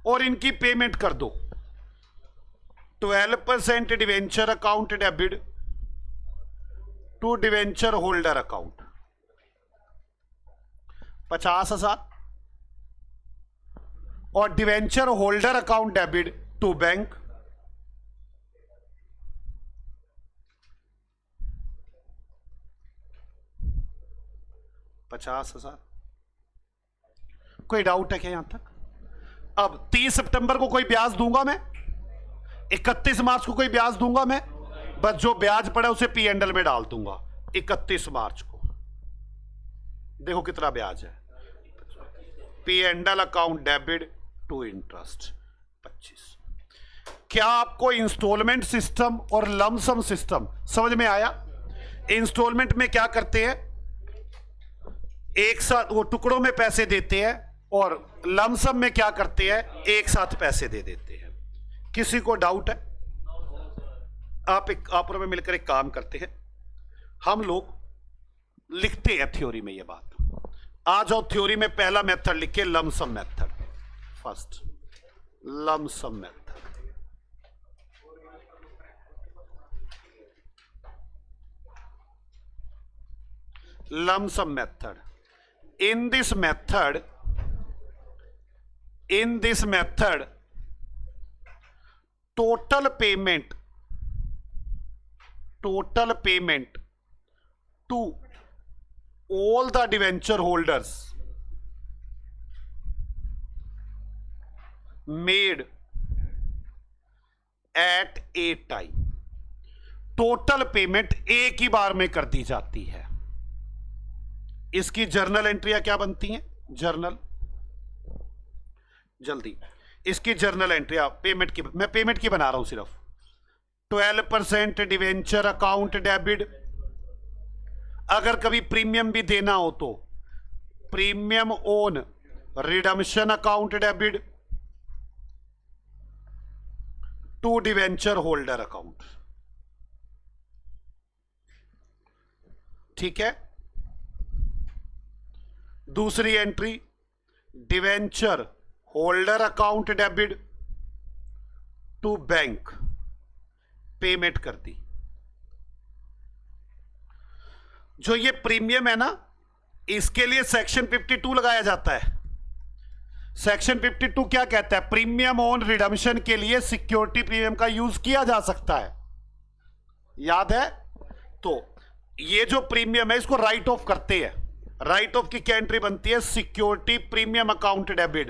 और इनकी पेमेंट कर दो। 12% debenture account debit to debenture holder account, 50,000, और debenture holder account debit to bank 50,000। कोई डाउट है क्या यहां तक? अब 30 सितंबर को कोई ब्याज दूंगा मैं, 31 मार्च को कोई ब्याज दूंगा मैं, बस जो ब्याज पड़ा उसे पी एंडल में डाल दूंगा। 31 मार्च को देखो कितना ब्याज है, P and L account debit to interest 25। क्या आपको इंस्टॉलमेंट सिस्टम और लमसम सिस्टम समझ में आया? इंस्टॉलमेंट में क्या करते हैं, एक साथ वो टुकड़ों में पैसे देते हैं, और लमसम में क्या करते हैं, एक साथ पैसे दे देते हैं। किसी को डाउट है? आप और मैं मिलकर एक काम करते हैं, हम लोग लिखते हैं थ्योरी में ये बात। आ जाओ, थ्योरी में पहला मेथड लिखे, lump sum method. First lump sum method. lump-sum method. In this method, total payment to all the debenture holders made at a time, total payment एक ही बार में कर दी जाती है। इसकी जर्नल एंट्रियां क्या बनती हैं? जर्नल, जल्दी इसकी जर्नल एंट्रियां पेमेंट की, मैं पेमेंट की बना रहा हूं सिर्फ। 12% डिवेंचर अकाउंट डेबिट, अगर कभी प्रीमियम भी देना हो तो premium on redemption account debit to debenture holder account. ठीक है। दूसरी entry debenture holder account debit to bank, payment कर दी। जो ये प्रीमियम है ना, इसके लिए सेक्शन 52 लगाया जाता है। सेक्शन 52 क्या कहता है? प्रीमियम ऑन रिडम्पशन के लिए सिक्योरिटी प्रीमियम का यूज किया जा सकता है, याद है? तो ये जो प्रीमियम है इसको राइट ऑफ करते हैं। राइट ऑफ की क्या एंट्री बनती है? Security premium account debit.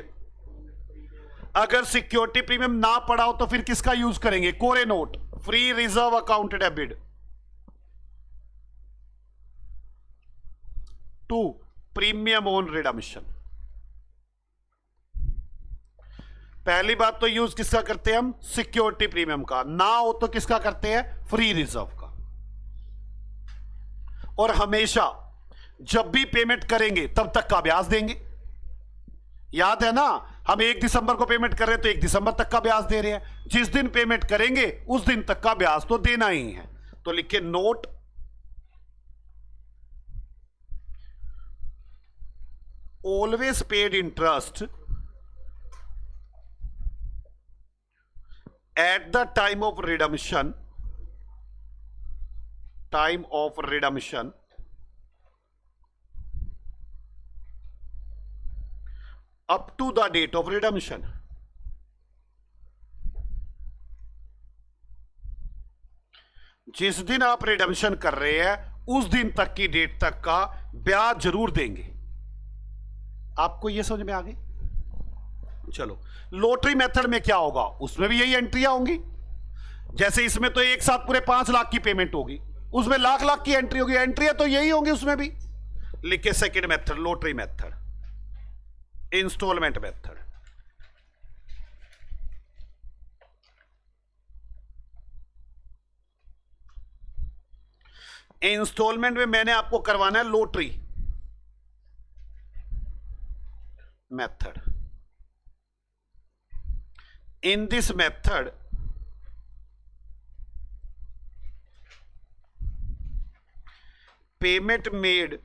अगर सिक्योरिटी प्रीमियम ना पड़ा हो तो फिर किसका यूज करेंगे? कोरे नोट, free reserve account debit to premium on redemption. पहली बात तो यूज किसका करते हैं हम? सिक्योरिटी प्रीमियम का। ना हो तो किसका करते हैं? फ्री रिजर्व का। और हमेशा जब भी पेमेंट करेंगे तब तक का ब्याज देंगे। याद है ना, हम 1 दिसंबर को पेमेंट कर रहे हैं तो 1 दिसंबर तक का ब्याज दे रहे हैं। जिस दिन पेमेंट करेंगे उस दिन तक का ब्याज तो देना ही है। तो लिखिए note always paid interest at the time of redemption up to the date of redemption। जिस दिन आप रिडम्पशन कर रहे हैं उस दिन तक की डेट तक का ब्याज जरूर देंगे। आपको यह समझ में आ गई? चलो, लॉटरी मेथड में क्या होगा? उसमें भी यही एंट्रियां होंगी। जैसे इसमें तो एक साथ पूरे 5 लाख की पेमेंट होगी, उसमें लाख लाख की एंट्री होगी। एंट्रियां तो यही होंगी उसमें भी। लिखिए second method, lottery method, instalment method. Instalment में मैंने आपको करवाना है lottery method. In this method, payment made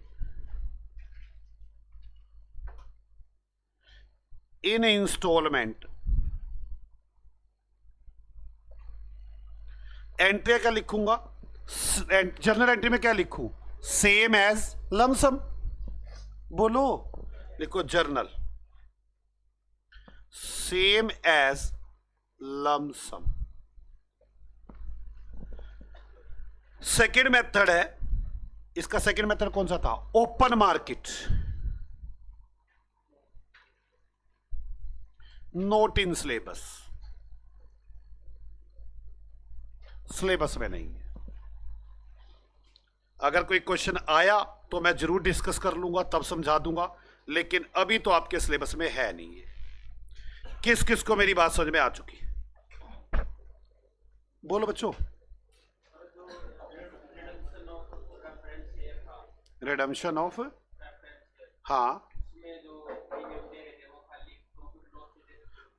in installment, entry क्या लिखूंगा? जर्नल एंट्री में क्या लिखूं? Same as lump sum. बोलो, लिखो journal same as lump sum. Second method है, इसका सेकेंड मेथड कौन सा था? Open market, note in syllabus. Syllabus में नहीं है। अगर कोई क्वेश्चन आया तो मैं जरूर डिस्कस कर लूंगा, तब समझा दूंगा, लेकिन अभी तो आपके सिलेबस में है नहीं है। किस किस को मेरी बात समझ में आ चुकी है? बोलो बच्चों। रिडम्पशन ऑफ, हाँ,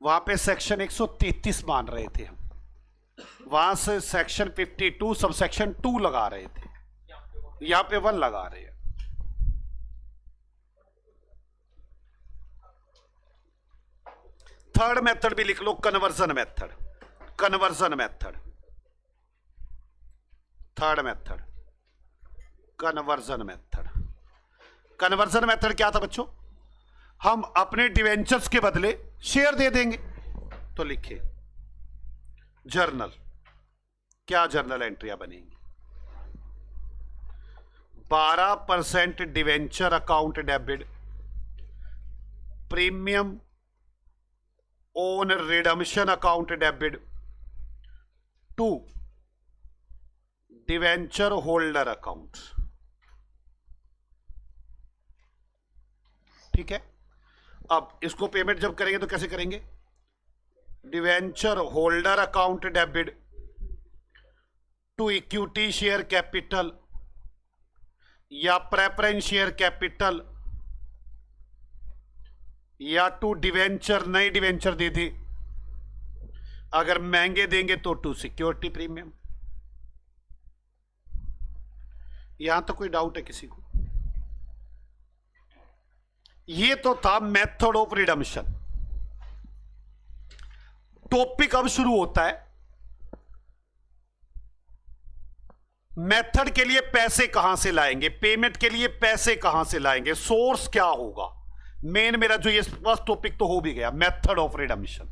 वहां पे सेक्शन 133 मान रहे थे हम, वहां से सेक्शन 52 सब सेक्शन 2 लगा रहे थे, यहां पे 1 लगा रहे हैं। थर्ड मेथड भी लिख लो, conversion method. Conversion method, third method conversion method. Conversion method क्या था बच्चों? हम अपने डिवेंचर्स के बदले शेयर दे देंगे। तो लिखिए जर्नल, क्या जर्नल एंट्रियां बनेंगी? 12% debenture account debit, premium on redemption account debit to debenture holder account. ठीक है, अब इसको पेमेंट जब करेंगे तो कैसे करेंगे? Debenture holder account debit to equity share capital या प्रेफरेंस शेयर कैपिटल या टू डिवेंचर, नई डिवेंचर दे दे। अगर महंगे देंगे तो टू सिक्योरिटी प्रीमियम। यहां तो कोई डाउट है किसी को? ये तो था मेथड ऑफ रिडम्पशन। टॉपिक अब शुरू होता है मेथड के लिए पैसे कहां से लाएंगे, पेमेंट के लिए पैसे कहां से लाएंगे, सोर्स क्या होगा। मेन मेरा जो ये फर्स्ट टॉपिक तो हो भी गया, मेथड ऑफ रिडम्पशन।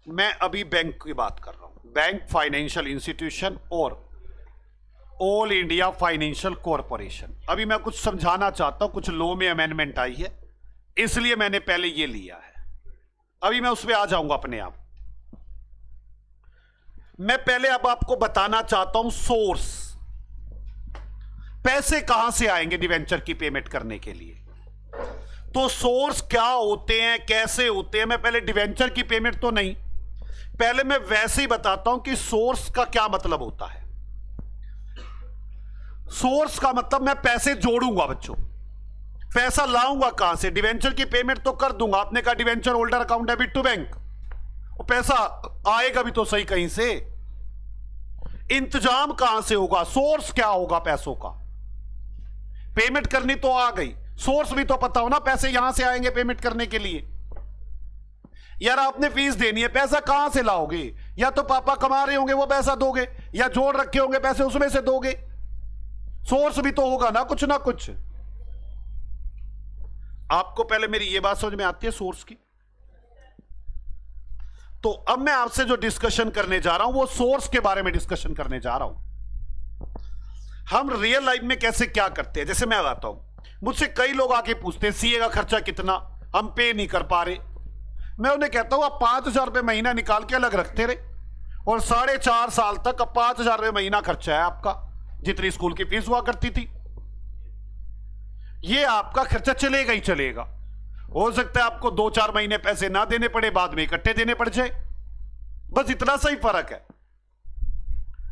मैं अभी बैंक की बात कर रहा हूं, बैंक, फाइनेंशियल इंस्टीट्यूशन और ऑल इंडिया फाइनेंशियल कॉरपोरेशन। अभी मैं कुछ समझाना चाहता हूं, कुछ लॉ में अमेंडमेंट आई है, इसलिए मैंने पहले ये लिया है। अभी मैं उस पर आ जाऊंगा अपने आप। मैं पहले अब आपको बताना चाहता हूं सोर्स, पैसे कहां से आएंगे डिवेंचर की पेमेंट करने के लिए। तो सोर्स क्या होते हैं, कैसे होते हैं, मैं पहले डिवेंचर की पेमेंट तो नहीं, पहले मैं वैसे ही बताता हूं कि सोर्स का क्या मतलब होता है। सोर्स का मतलब मैं पैसे जोड़ूंगा बच्चों, पैसा लाऊंगा कहां से? डिवेंचर की पेमेंट तो कर दूंगा, आपने कहा debenture holder account debit to bank, पैसा आएगा भी तो सही कहीं से, इंतजाम कहां से होगा? सोर्स क्या होगा पैसों का? पेमेंट करनी तो आ गई, सोर्स भी तो पता हो ना, पैसे यहां से आएंगे पेमेंट करने के लिए। यार आपने फीस देनी है, पैसा कहां से लाओगे? या तो पापा कमा रहे होंगे वो पैसा दोगे, या जोड़ रखे होंगे पैसे उसमें से दोगे। सोर्स भी तो होगा ना कुछ ना कुछ। आपको पहले मेरी ये बात समझ में आती है सोर्स की? तो अब मैं आपसे जो डिस्कशन करने जा रहा हूं वो सोर्स के बारे में डिस्कशन करने जा रहा हूं। हम रियल लाइफ में कैसे क्या करते हैं, जैसे मैं बताता हूं, मुझसे कई लोग आके पूछते हैं सीए का खर्चा कितना, हम पे नहीं कर पा रहे। मैं उन्हें कहता हूं आप 5,000 रुपये महीना निकाल के अलग रखते रहे, और 4.5 साल तक अब 5,000 रुपये महीना खर्चा है आपका, जितनी स्कूल की फीस हुआ करती थी। ये आपका खर्चा चलेगा ही चलेगा। हो सकता है आपको 2-4 महीने पैसे ना देने पड़े, बाद में इकट्ठे देने पड़ जाए, बस इतना सही फर्क है।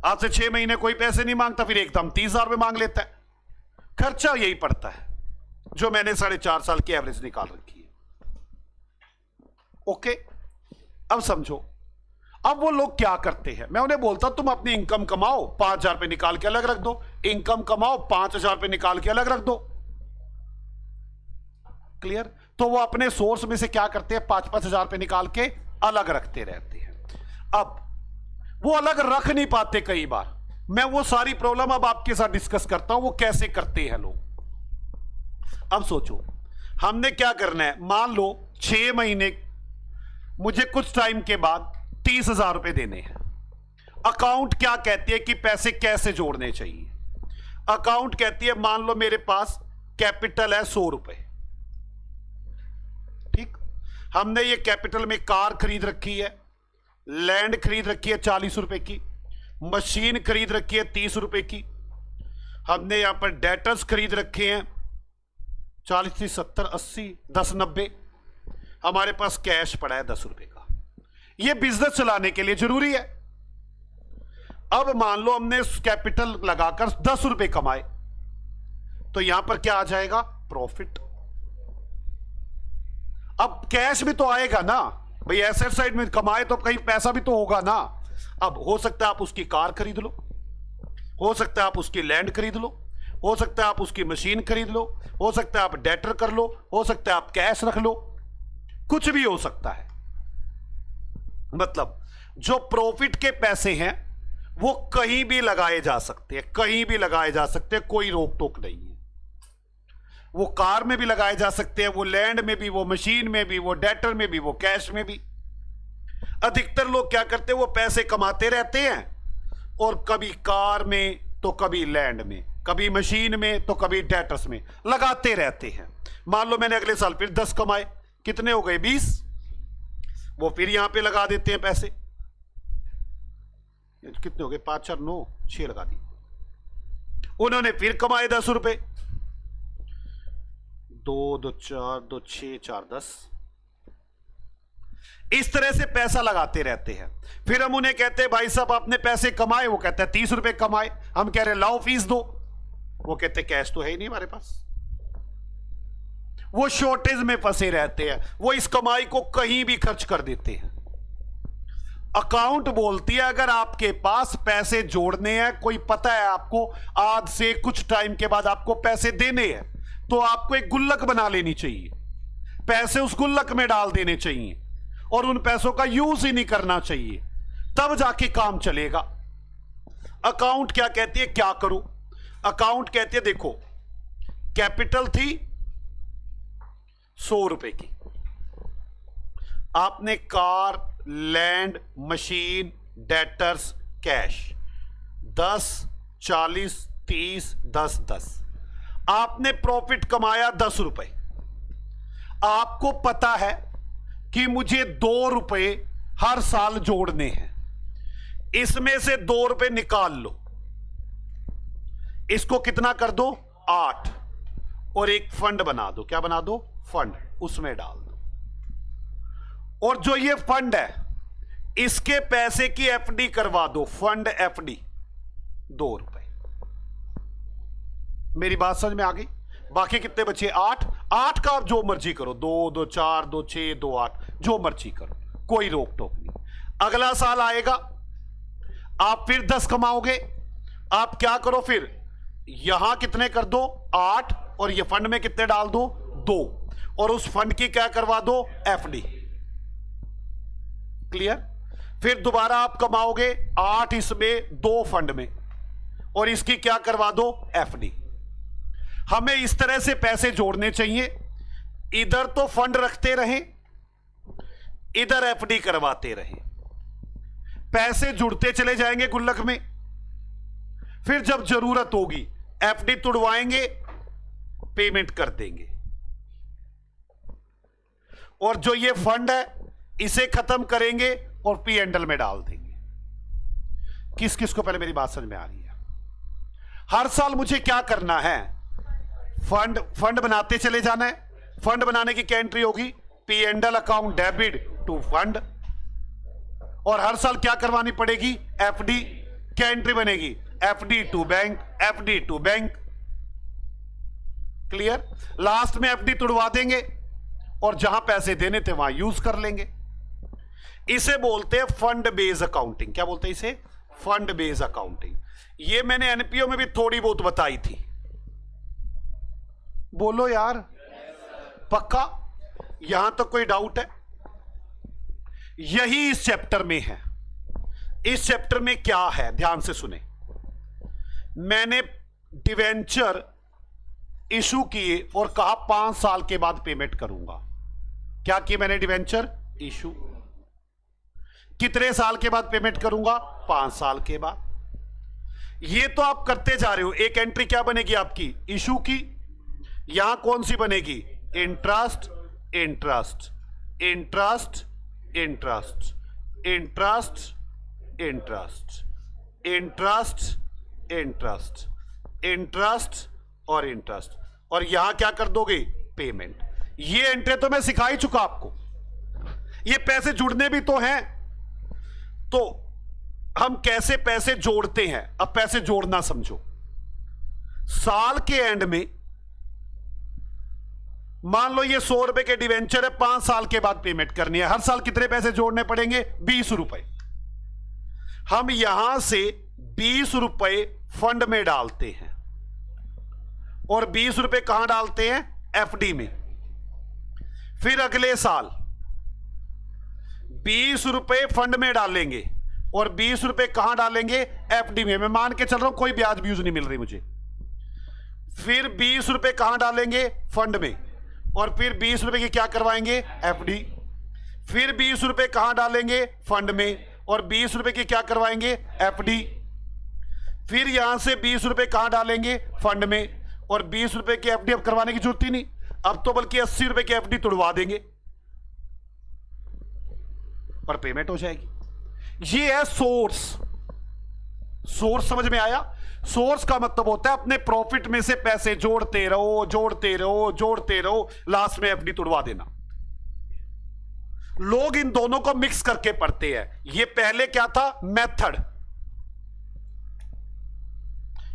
आज से 6 महीने कोई पैसे नहीं मांगता, फिर एकदम 30,000 रुपये मांग लेता है। खर्चा यही पड़ता है जो मैंने 4.5 साल की एवरेज निकाल रखी है। ओके, अब समझो, अब वो लोग क्या करते हैं। मैं उन्हें बोलता तुम अपनी इनकम कमाओ, 5,000 रुपये निकाल के अलग रख दो, इनकम कमाओ 5,000 रुपये निकाल के अलग रख दो। क्लियर? तो वो अपने सोर्स में से क्या करते हैं, 5-5 हजार रुपये निकाल के अलग रखते रहते हैं। अब वो अलग रख नहीं पाते कई बार, मैं वो सारी प्रॉब्लम अब आपके साथ डिस्कस करता हूं वो कैसे करते हैं लोग। अब सोचो हमने क्या करना है, मान लो 6 महीने मुझे कुछ टाइम के बाद 30,000 रुपये देने हैं। अकाउंट क्या कहती है कि पैसे कैसे जोड़ने चाहिए? अकाउंट कहती है मान लो मेरे पास कैपिटल है 100 रुपए, ठीक, हमने ये कैपिटल में कार खरीद रखी है, लैंड खरीद रखी है 40 रुपए की, मशीन खरीद रखी है 30 रुपए की, हमने यहां पर डेटर्स खरीद रखे हैं 40 30 70 80 10 90, हमारे पास कैश पड़ा है 10 रुपए का। ये बिजनेस चलाने के लिए जरूरी है। अब मान लो हमने कैपिटल लगाकर 10 रुपए कमाए, तो यहां पर क्या आ जाएगा, प्रॉफिट। अब कैश भी तो आएगा ना भाई, एसेट साइड में कमाए तो कहीं पैसा भी तो होगा ना। अब हो सकता है आप उसकी कार खरीद लो, हो सकता है आप उसकी लैंड खरीद लो, हो सकता है आप उसकी मशीन खरीद लो, हो सकता है आप डेटर कर लो, हो सकता है आप कैश रख लो, कुछ भी हो सकता है। मतलब जो प्रॉफिट के पैसे हैं वो कहीं भी लगाए जा सकते हैं, कहीं भी लगाए जा सकते हैं, कोई रोक टोक नहीं है। वो कार में भी लगाए जा सकते हैं, वो लैंड में भी, वो मशीन में भी, वो डेटर में भी, वो कैश में भी। अधिकतर लोग क्या करते हैं, वो पैसे कमाते रहते हैं और कभी कार में तो कभी लैंड में, कभी मशीन में तो कभी डेटर्स में लगाते रहते हैं। मान लो मैंने अगले साल फिर 10 कमाए, कितने हो गए 20, वो फिर यहां पे लगा देते हैं पैसे, कितने हो गए 5 4 9 6 लगा दिए। उन्होंने फिर कमाए 10 रुपए, 2 2 4 2 6 4 10, इस तरह से पैसा लगाते रहते हैं। फिर हम उन्हें कहते हैं भाई साहब आपने पैसे कमाए, वो कहते हैं 30 रुपए कमाए, हम कह रहे हैं लाओ फीस दो, वो कहते हैं कैश तो है ही नहीं हमारे पास। वो शॉर्टेज में फंसे रहते हैं, वो इस कमाई को कहीं भी खर्च कर देते हैं। अकाउंट बोलती है अगर आपके पास पैसे जोड़ने हैं, कोई पता है आपको आज से कुछ टाइम के बाद आपको पैसे देने हैं, तो आपको एक गुल्लक बना लेनी चाहिए, पैसे उस गुल्लक में डाल देने चाहिए और उन पैसों का यूज ही नहीं करना चाहिए, तब जाके काम चलेगा। अकाउंट क्या कहती है, क्या करो? अकाउंट कहती है देखो कैपिटल थी 100 रुपए की, आपने car, land, machine, debtors, cash 10 40 30 10 10, आपने प्रॉफिट कमाया 10 रुपए। आपको पता है कि मुझे 2 रुपए हर साल जोड़ने हैं, इसमें से 2 रुपए निकाल लो, इसको कितना कर दो 8, और एक फंड बना दो। क्या बना दो? फंड, उसमें डाल दो। और जो ये फंड है इसके पैसे की एफडी करवा दो, फंड एफडी ₹2। मेरी बात समझ में आ गई? बाकी कितने बचे? 8। 8 का आप जो मर्जी करो, 2, 2, 4, 2, 6, 2, 8, जो मर्जी करो, कोई रोक टोक नहीं। अगला साल आएगा आप फिर 10 कमाओगे, आप क्या करो फिर, यहां कितने कर दो? 8, और ये फंड में कितने डाल दो? 2, और उस फंड की क्या करवा दो? एफडी। क्लियर? फिर दोबारा आप कमाओगे 8 इसमें, 2 फंड में, और इसकी क्या करवा दो? एफडी। हमें इस तरह से पैसे जोड़ने चाहिए, इधर तो फंड रखते रहें, इधर एफडी करवाते रहें, पैसे जुड़ते चले जाएंगे गुल्लक में। फिर जब जरूरत होगी एफडी तुड़वाएंगे, पेमेंट कर देंगे, और जो ये फंड है इसे खत्म करेंगे और पी&एल में डाल देंगे। किस किस को पहले मेरी बात समझ में आ रही है? हर साल मुझे क्या करना है? फंड बनाते चले जाना है। फंड बनाने की क्या एंट्री होगी? P&L account debit to fund. और हर साल क्या करवानी पड़ेगी? एफडी। क्या एंट्री बनेगी? FD to bank, FD to bank. Clear? Last में एफडी तुड़वा देंगे और जहां पैसे देने थे वहां यूज कर लेंगे। इसे बोलते हैं फंड बेस्ड अकाउंटिंग। क्या बोलते हैं इसे? Fund based accounting. ये मैंने एनपीओ में भी थोड़ी बहुत बताई थी। बोलो यार, पक्का? यहां तक कोई डाउट है? यही इस चैप्टर में है। इस चैप्टर में क्या है, ध्यान से सुने। मैंने डिवेंचर इशू किए और कहा 5 साल के बाद पेमेंट करूंगा। क्या किया मैंने? Debenture issue. कितने साल के बाद पेमेंट करूंगा? 5 साल के बाद। ये तो आप करते जा रहे हो। एक एंट्री क्या बनेगी आपकी? इशू की। यहां कौन सी बनेगी? Interest, interest, interest, interest, interest, interest, interest, interest, interest और इंटरेस्ट। और यहां क्या कर दोगे? पेमेंट। ये एंट्री तो मैं सिखा ही चुका आपको। ये पैसे जुड़ने भी तो हैं। तो हम कैसे पैसे जोड़ते हैं, अब पैसे जोड़ना समझो। साल के एंड में मान लो ये 100 रुपए के डिवेंचर है, 5 साल के बाद पेमेंट करनी है। हर साल कितने पैसे जोड़ने पड़ेंगे? 20 रुपए। हम यहां से 20 रुपए फंड में डालते हैं और 20 रुपए कहां डालते हैं? एफडी में। फिर अगले साल 20 रुपए फंड में डालेंगे और 20 रुपए कहां डालेंगे? एफडी में। मैं मान के चल रहा हूं कोई ब्याज ब्यूज नहीं मिल रही मुझे। फिर 20 रुपए कहां डालेंगे? फंड में। और फिर 20 रुपए की क्या करवाएंगे? एफडी। फिर 20 रुपए कहां डालेंगे? फंड में। और 20 रुपए की क्या करवाएंगे? एफडी। फिर यहां से 20 रुपए कहां डालेंगे? फंड में। और 20 रुपए की एफडी अब करवाने की जरूरत ही नहीं, अब तो बल्कि 80 रुपए की एफडी तुड़वा देंगे और पेमेंट हो जाएगी। ये है सोर्स। सोर्स समझ में आया? सोर्स का मतलब होता है अपने प्रॉफिट में से पैसे जोड़ते रहो, जोड़ते रहो, जोड़ते रहो, लास्ट में एफडी तुड़वा देना। लोग इन दोनों को मिक्स करके पढ़ते हैं। ये पहले क्या था? मेथड।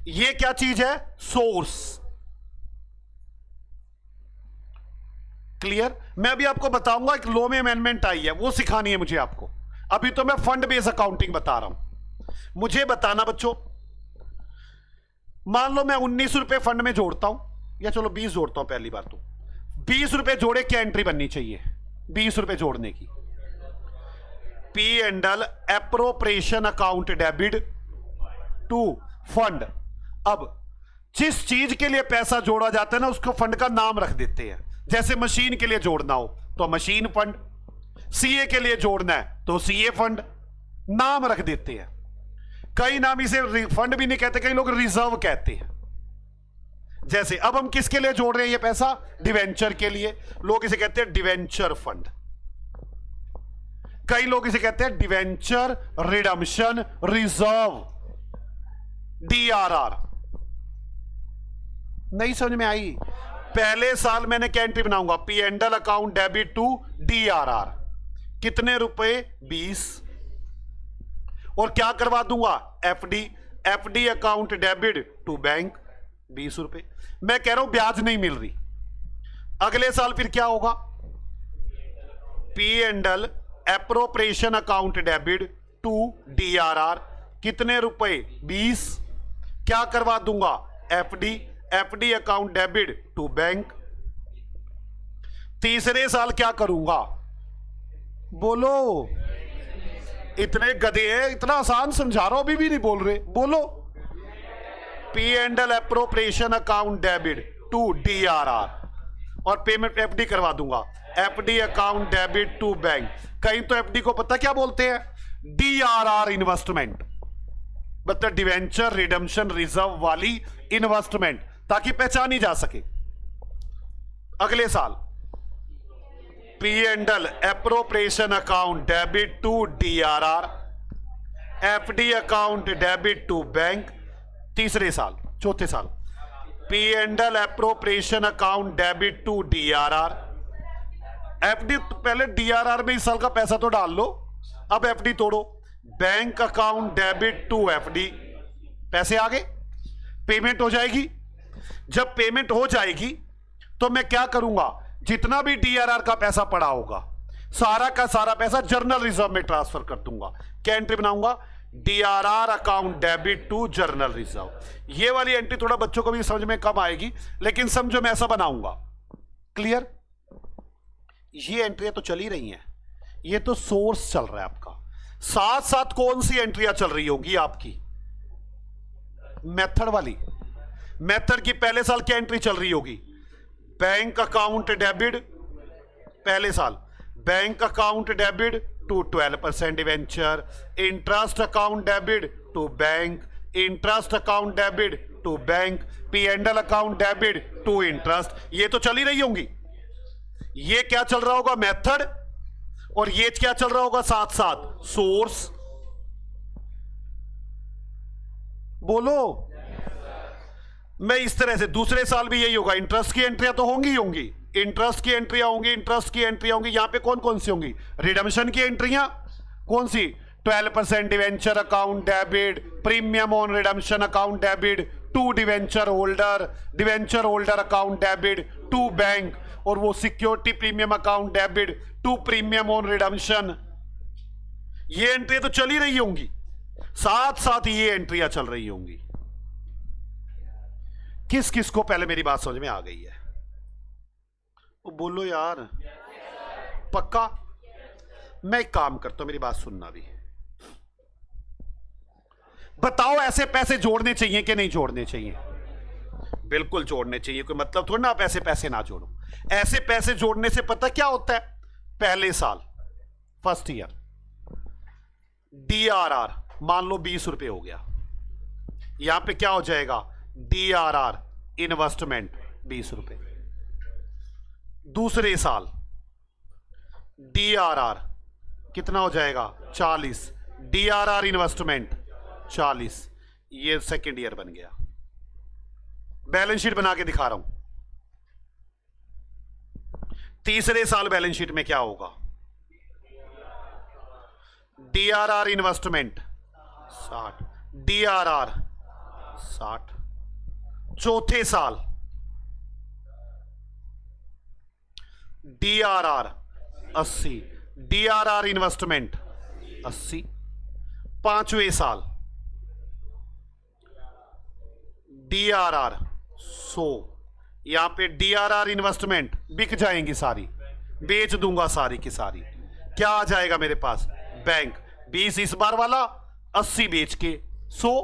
ये क्या चीज है? सोर्स। क्लियर? मैं अभी आपको बताऊंगा, एक लॉ में अमेंडमेंट आई है, वो सिखानी है मुझे आपको। अभी तो मैं फंड बेस्ड अकाउंटिंग बता रहा हूं। मुझे बताना बच्चों, मान लो मैं 19 रुपए फंड में जोड़ता हूं, या चलो 20 जोड़ता हूं। पहली बार तो 20 रुपए जोड़े, क्या एंट्री बननी चाहिए? 20 रुपए जोड़ने की P and L appropriation account debit to fund. अब जिस चीज के लिए पैसा जोड़ा जाता है ना, उसको फंड का नाम रख देते हैं। जैसे मशीन के लिए जोड़ना हो तो मशीन फंड, सीए के लिए जोड़ना है तो सीए फंड, नाम रख देते हैं। कई नाम इसे फंड भी नहीं कहते, कई लोग रिजर्व कहते हैं। जैसे अब हम किसके लिए जोड़ रहे हैं ये पैसा? डिवेंचर के लिए। लोग इसे कहते हैं डिवेंचर फंड। कई लोग इसे कहते हैं डिवेंचर रिडम्पशन रिजर्व, DRR। नहीं समझ में आई? पहले साल मैंने क्या एंट्री बनाऊंगा? P and L account debit to DRR, कितने रुपए? 20। और क्या करवा दूंगा? FD account debit to bank 20 रुपए। मैं कह रहा हूं ब्याज नहीं मिल रही। अगले साल फिर क्या होगा? P and L appropriation account debit to DRR, कितने रुपए? 20। क्या करवा दूंगा? FD account debit to bank. तीसरे साल क्या करूंगा? बोलो, इतने गधे हैं, इतना आसान समझा रहा हूं, अभी भी नहीं बोल रहे, बोलो। P and L appropriation account debit to DRR और पेमेंट FD करवा दूंगा, FD account debit to bank. कहीं तो FD को पता क्या बोलते हैं? DRR इन्वेस्टमेंट, मतलब डिवेंचर रिडम्पशन रिजर्व वाली इन्वेस्टमेंट, ताकि पहचानी जा सके। अगले साल P and L appropriation account debit to DRR, FD account debit to bank. तीसरे साल, चौथे साल, P and L appropriation account debit to DRR, FD। पहले DRR में इस साल का पैसा तो डाल लो, अब FD तोड़ो। Bank account debit to FD, पैसे आ गए, पेमेंट हो जाएगी। जब पेमेंट हो जाएगी तो मैं क्या करूंगा? जितना भी DRR का पैसा पड़ा होगा, सारा का सारा पैसा जर्नल रिजर्व में ट्रांसफर कर दूंगा। क्या एंट्री बनाऊंगा? DRR account debit to journal reserve. ये वाली एंट्री थोड़ा बच्चों को भी समझ में कम आएगी, लेकिन समझो मैं ऐसा बनाऊंगा। क्लियर? ये एंट्रियां तो चल ही रही हैं, ये तो सोर्स चल रहा है आपका। साथ साथ कौन सी एंट्रियां चल रही होंगी आपकी? मेथड वाली। मेथड की पहले साल क्या एंट्री चल रही होगी? बैंक अकाउंट डेबिट, पहले साल bank account debit to 12% debenture, interest account debit to bank, interest account debit to bank, P and L account debit to interest. ये तो चल ही रही होंगी। ये क्या चल रहा होगा? मेथड। और ये क्या चल रहा होगा साथ साथ? सोर्स। बोलो। मैं इस तरह से, दूसरे साल भी यही होगा। इंटरेस्ट की एंट्रियां तो होंगी होंगी, इंटरेस्ट की एंट्रियां होंगी, इंटरेस्ट की एंट्रियां होंगी। यहां पे कौन कौन सी होंगी? रिडम्पशन की एंट्रियां कौन सी? 12% debenture account debit, premium on redemption account debit to debenture holder account debit to bank, और वो security premium account debit to premium on redemption. ये एंट्री तो चल ही रही होंगी, साथ साथ ये एंट्रियां चल रही होंगी। किस किस को पहले मेरी बात समझ में आ गई है? वो बोलो यार, पक्का? मैं एक काम करता हूं, मेरी बात सुनना भी। बताओ, ऐसे पैसे जोड़ने चाहिए कि नहीं जोड़ने चाहिए? बिल्कुल जोड़ने चाहिए। कोई मतलब थोड़ा ना आप ऐसे पैसे ना जोड़ो। ऐसे पैसे जोड़ने से पता क्या होता है? पहले साल, फर्स्ट ईयर, DRR मान लो 20 रुपए हो गया, यहां पे क्या हो जाएगा? DRR इन्वेस्टमेंट 20 रुपए। दूसरे साल DRR कितना हो जाएगा? 40। DRR investment 40। ये सेकेंड ईयर बन गया। बैलेंस शीट बना के दिखा रहा हूं। तीसरे साल बैलेंस शीट में क्या होगा? DRR investment 60, DRR 60। चौथे साल DRR 80, DRR इन्वेस्टमेंट 80। पांचवें साल DRR 100। यहां पे DRR इन्वेस्टमेंट बिक जाएंगी सारी, बेच दूंगा सारी की सारी। क्या आ जाएगा मेरे पास? बैंक 20 इस बार वाला, 80 बेच के 100।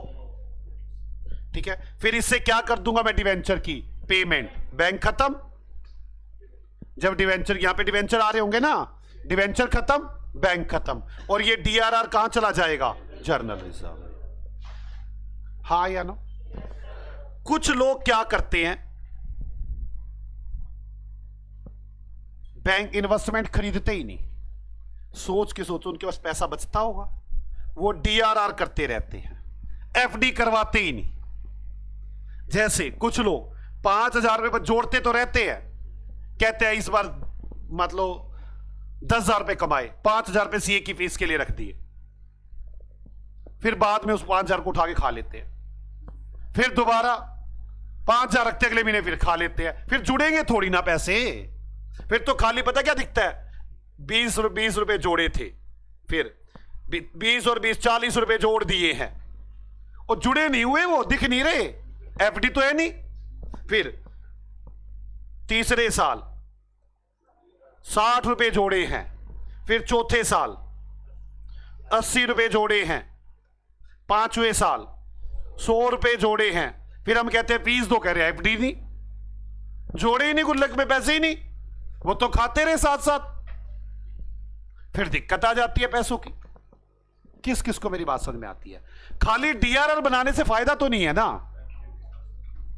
ठीक है, फिर इससे क्या कर दूंगा मैं? डिवेंचर की पेमेंट। बैंक खत्म। जब डिवेंचर, यहां पे डिवेंचर आ रहे होंगे ना, डिवेंचर खत्म, बैंक खत्म, और ये DRR कहां चला जाएगा? Journal reserve. हाँ या नो? कुछ लोग क्या करते हैं, बैंक इन्वेस्टमेंट खरीदते ही नहीं। सोच के सोचो, उनके पास पैसा बचता होगा, वो DRR करते रहते हैं, FD करवाते ही नहीं। जैसे कुछ लोग 5,000 रुपए जोड़ते तो रहते हैं, कहते हैं इस बार मतलब 10,000 रुपए कमाए, 5,000 रुपए सीए की फीस के लिए रख दिए, फिर बाद में उस 5,000 को उठा के खा लेते हैं, फिर दोबारा 5,000 रखते अगले महीने फिर खा लेते हैं, फिर जुड़ेंगे थोड़ी ना पैसे, फिर तो खाली पता क्या दिखता है, 20 रुपए जोड़े थे, फिर 20 और 20 40 रुपए जोड़ दिए हैं, और जुड़े नहीं हुए, वो दिख नहीं रहे, एफडी तो है नहीं। फिर तीसरे साल 60 रुपए जोड़े हैं, फिर चौथे साल 80 रुपए जोड़े हैं, पांचवें साल 100 रुपए जोड़े हैं, फिर हम कहते हैं फीस दो, कह रहे हैं एफडी नहीं, जोड़े ही नहीं, गुल्लक में पैसे ही नहीं, वो तो खाते रहे साथ साथ, फिर दिक्कत आ जाती है पैसों की। किस किस को मेरी बात समझ में आती है? खाली डीआरआर बनाने से फायदा तो नहीं है ना,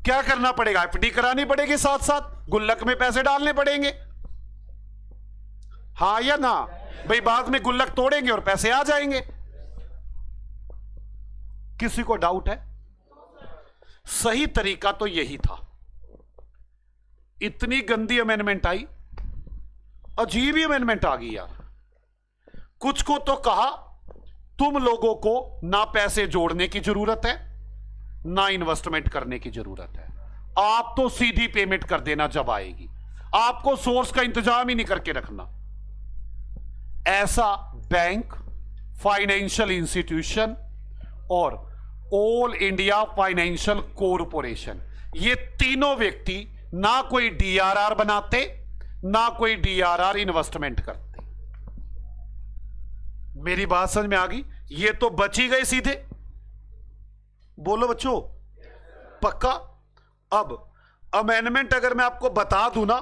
क्या करना पड़ेगा, एफडी करानी पड़ेगी, साथ साथ गुल्लक में पैसे डालने पड़ेंगे, हाँ या ना भाई? बाद में गुल्लक तोड़ेंगे और पैसे आ जाएंगे। किसी को डाउट है? सही तरीका तो यही था। इतनी गंदी अमेंडमेंट आई, अजीब ही अमेंडमेंट आ गई यार। कुछ को तो कहा तुम लोगों को ना पैसे जोड़ने की जरूरत है ना इन्वेस्टमेंट करने की जरूरत है, आप तो सीधी पेमेंट कर देना जब आएगी, आपको सोर्स का इंतजाम ही नहीं करके रखना। ऐसा बैंक, फाइनेंशियल इंस्टीट्यूशन और ऑल इंडिया फाइनेंशियल कॉरपोरेशन, ये तीनों व्यक्ति ना कोई डीआरआर बनाते ना कोई डीआरआर इन्वेस्टमेंट करते। मेरी बात समझ में आ गई? ये तो बच ही गए सीधे। बोलो बच्चों, पक्का? अब अमेंडमेंट अगर मैं आपको बता दूं ना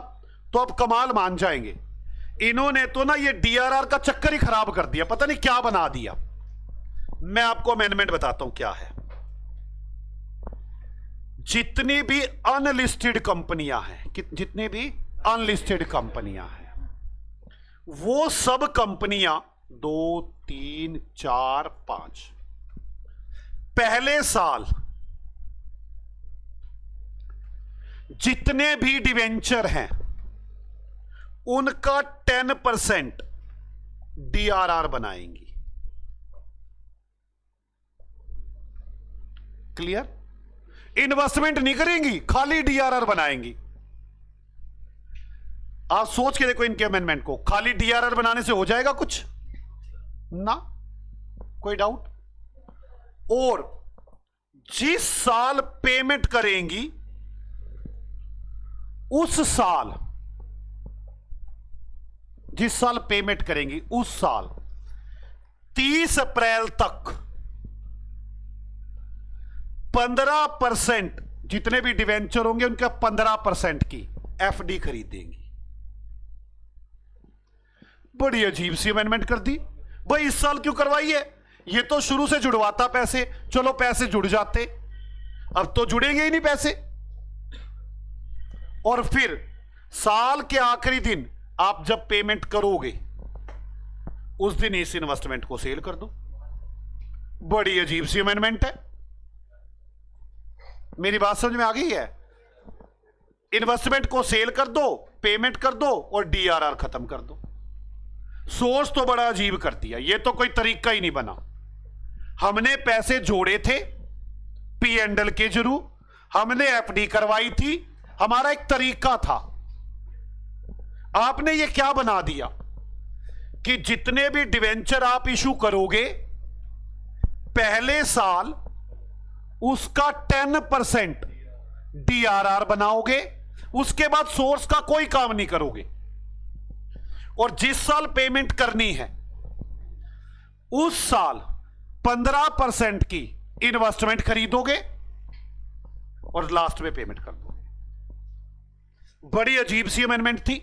तो आप कमाल मान जाएंगे। इन्होंने तो ना ये डीआरआर का चक्कर ही खराब कर दिया, पता नहीं क्या बना दिया। मैं आपको अमेंडमेंट बताता हूं क्या है। जितनी भी अनलिस्टेड कंपनियां हैं, जितने भी अनलिस्टेड कंपनियां हैं, वो सब कंपनियां 2 3 4 5 पहले साल जितने भी डिवेंचर हैं उनका 10% डीआरआर बनाएंगी। क्लियर? इन्वेस्टमेंट नहीं करेंगी, खाली डीआरआर बनाएंगी। आप सोच के देखो इनके अमेंडमेंट को, खाली डीआरआर बनाने से हो जाएगा कुछ ना? कोई डाउट? और जिस साल पेमेंट करेंगी उस साल, जिस साल पेमेंट करेंगी उस साल 30 अप्रैल तक 15% जितने भी डिवेंचर होंगे उनका 15% की एफडी खरीदेंगी। बड़ी अजीब सी अमेंडमेंट कर दी भाई। इस साल क्यों करवाई है? ये तो शुरू से जुड़वाता पैसे, चलो पैसे जुड़ जाते, अब तो जुड़ेंगे ही नहीं पैसे। और फिर साल के आखिरी दिन आप जब पेमेंट करोगे उस दिन इस इन्वेस्टमेंट को सेल कर दो। बड़ी अजीब सी अमेंडमेंट है। मेरी बात समझ में आ गई है? इन्वेस्टमेंट को सेल कर दो, पेमेंट कर दो और डीआरआर खत्म कर दो। सोर्स तो बड़ा अजीब कर दिया, ये तो कोई तरीका ही नहीं बना। हमने पैसे जोड़े थे पी&एल के जरूर, हमने एफडी करवाई थी, हमारा एक तरीका था। आपने ये क्या बना दिया कि जितने भी डिवेंचर आप इशू करोगे पहले साल उसका 10% डीआरआर बनाओगे, उसके बाद सोर्स का कोई काम नहीं करोगे। और जिस साल पेमेंट करनी है उस साल 15% की इन्वेस्टमेंट खरीदोगे और लास्ट में पेमेंट कर दोगे। बड़ी अजीब सी अमेंडमेंट थी।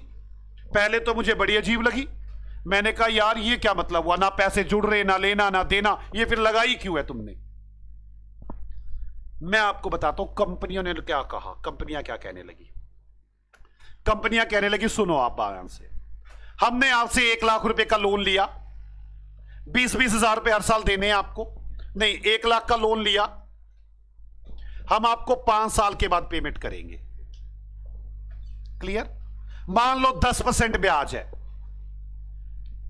पहले तो मुझे बड़ी अजीब लगी, मैंने कहा यार ये क्या मतलब हुआ, ना पैसे जुड़ रहे, ना लेना ना देना, ये फिर लगाई क्यों है तुमने? मैं आपको बताता हूं कंपनियों ने क्या कहा। कंपनियां क्या कहने लगी? कंपनियां कहने लगी, सुनो आप बायां से, हमने आपसे 1 लाख रुपए का लोन लिया, 20-20 हजार रुपए हर साल देने हैं आपको, नहीं 1 लाख का लोन लिया, हम आपको 5 साल के बाद पेमेंट करेंगे। क्लियर? मान लो 10% ब्याज है,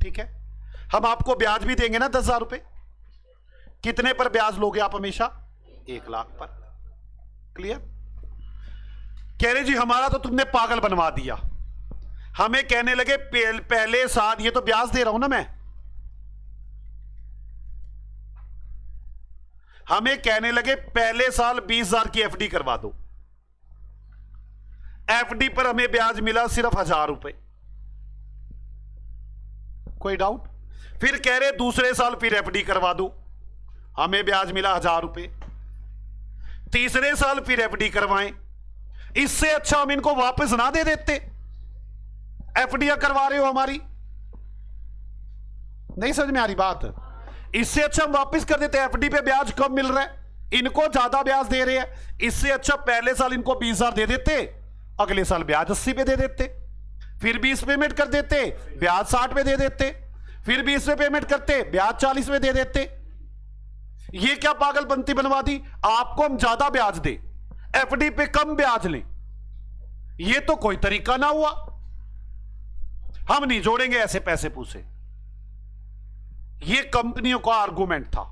ठीक है, हम आपको ब्याज भी देंगे ना 10,000 रुपए। कितने पर ब्याज लोगे आप? हमेशा 1 लाख पर। क्लियर? कह रहे जी हमारा तो तुमने पागल बनवा दिया। हमें कहने लगे पहले साल, ये तो ब्याज दे रहा हूं ना मैं, हमें कहने लगे पहले साल 20,000 की एफडी करवा दो। एफडी पर हमें ब्याज मिला सिर्फ 1,000 रुपए। कोई डाउट? फिर कह रहे दूसरे साल फिर एफडी करवा दो, हमें ब्याज मिला 1,000 रुपए। तीसरे साल फिर एफडी करवाएं। इससे अच्छा हम इनको वापस ना दे देते? एफडीआं करवा रहे हो हमारी, नहीं समझ में आ रही बात? इससे अच्छा हम वापस कर देते। एफडी पे ब्याज कम मिल रहा है, इनको ज्यादा ब्याज दे रहे हैं। इससे अच्छा पहले साल इनको 20,000 दे देते, अगले साल ब्याज 80 पे दे देते, फिर 20 पेमेंट कर देते, ब्याज 60 पे दे देते, फिर 20 पे पेमेंट करते, ब्याज 40 पे दे देते। ये क्या पागलपंती बनवा दी? आपको हम ज्यादा ब्याज दे, एफडी पे कम ब्याज लें, ये तो कोई तरीका ना हुआ। हम नहीं जोड़ेंगे ऐसे पैसे पूसे। ये कंपनियों का आर्गुमेंट था।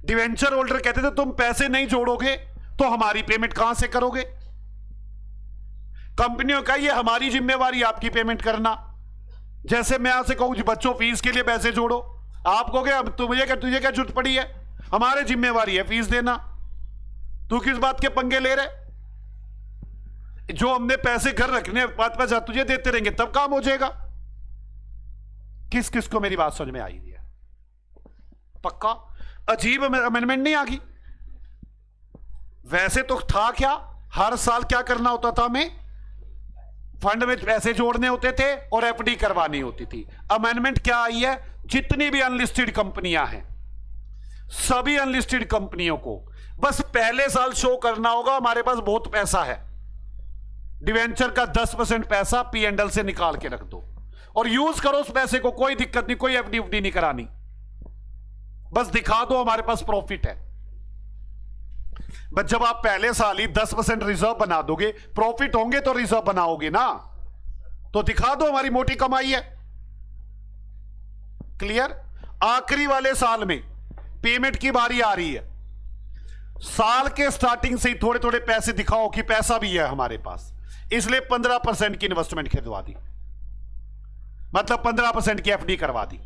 डिवेंचर होल्डर कहते थे तुम पैसे नहीं जोड़ोगे तो हमारी पेमेंट कहां से करोगे? कंपनियों का ये हमारी जिम्मेवारी आपकी पेमेंट करना। जैसे मैं आपसे कहूं जी बच्चों फीस के लिए पैसे जोड़ो, आप कहोगे अब तुझे क्या जरूरत पड़ी है, हमारी जिम्मेवारी है फीस देना, तू किस बात के पंगे ले रहे? जो हमने पैसे घर रखने 5-5 तुझे देते रहेंगे तब काम हो जाएगा। किस किस को मेरी बात समझ में आई है? पक्का? अजीब अमेंडमेंट नहीं आ गई? वैसे तो था क्या, हर साल क्या करना होता था, हमें फंड में पैसे जोड़ने होते थे और एफडी करवानी होती थी। अमेंडमेंट क्या आई है? जितनी भी अनलिस्टेड कंपनियां हैं, सभी अनलिस्टेड कंपनियों को बस पहले साल शो करना होगा हमारे पास बहुत पैसा है, डिवेंचर का 10% पैसा P&L से निकाल के रख दो और यूज करो उस पैसे को, कोई दिक्कत नहीं, कोई एफडी उफडी नहीं करानी, बस दिखा दो हमारे पास प्रॉफिट है। बस जब आप पहले साल ही 10% रिजर्व बना दोगे, प्रॉफिट होंगे तो रिजर्व बनाओगे ना, तो दिखा दो हमारी मोटी कमाई है। क्लियर? आखिरी वाले साल में पेमेंट की बारी आ रही है, साल के स्टार्टिंग से ही थोड़े थोड़े पैसे दिखाओ कि पैसा भी है हमारे पास, इसलिए 15% की इन्वेस्टमेंट खरीदवा दी, मतलब 15% की एफडी करवा दी,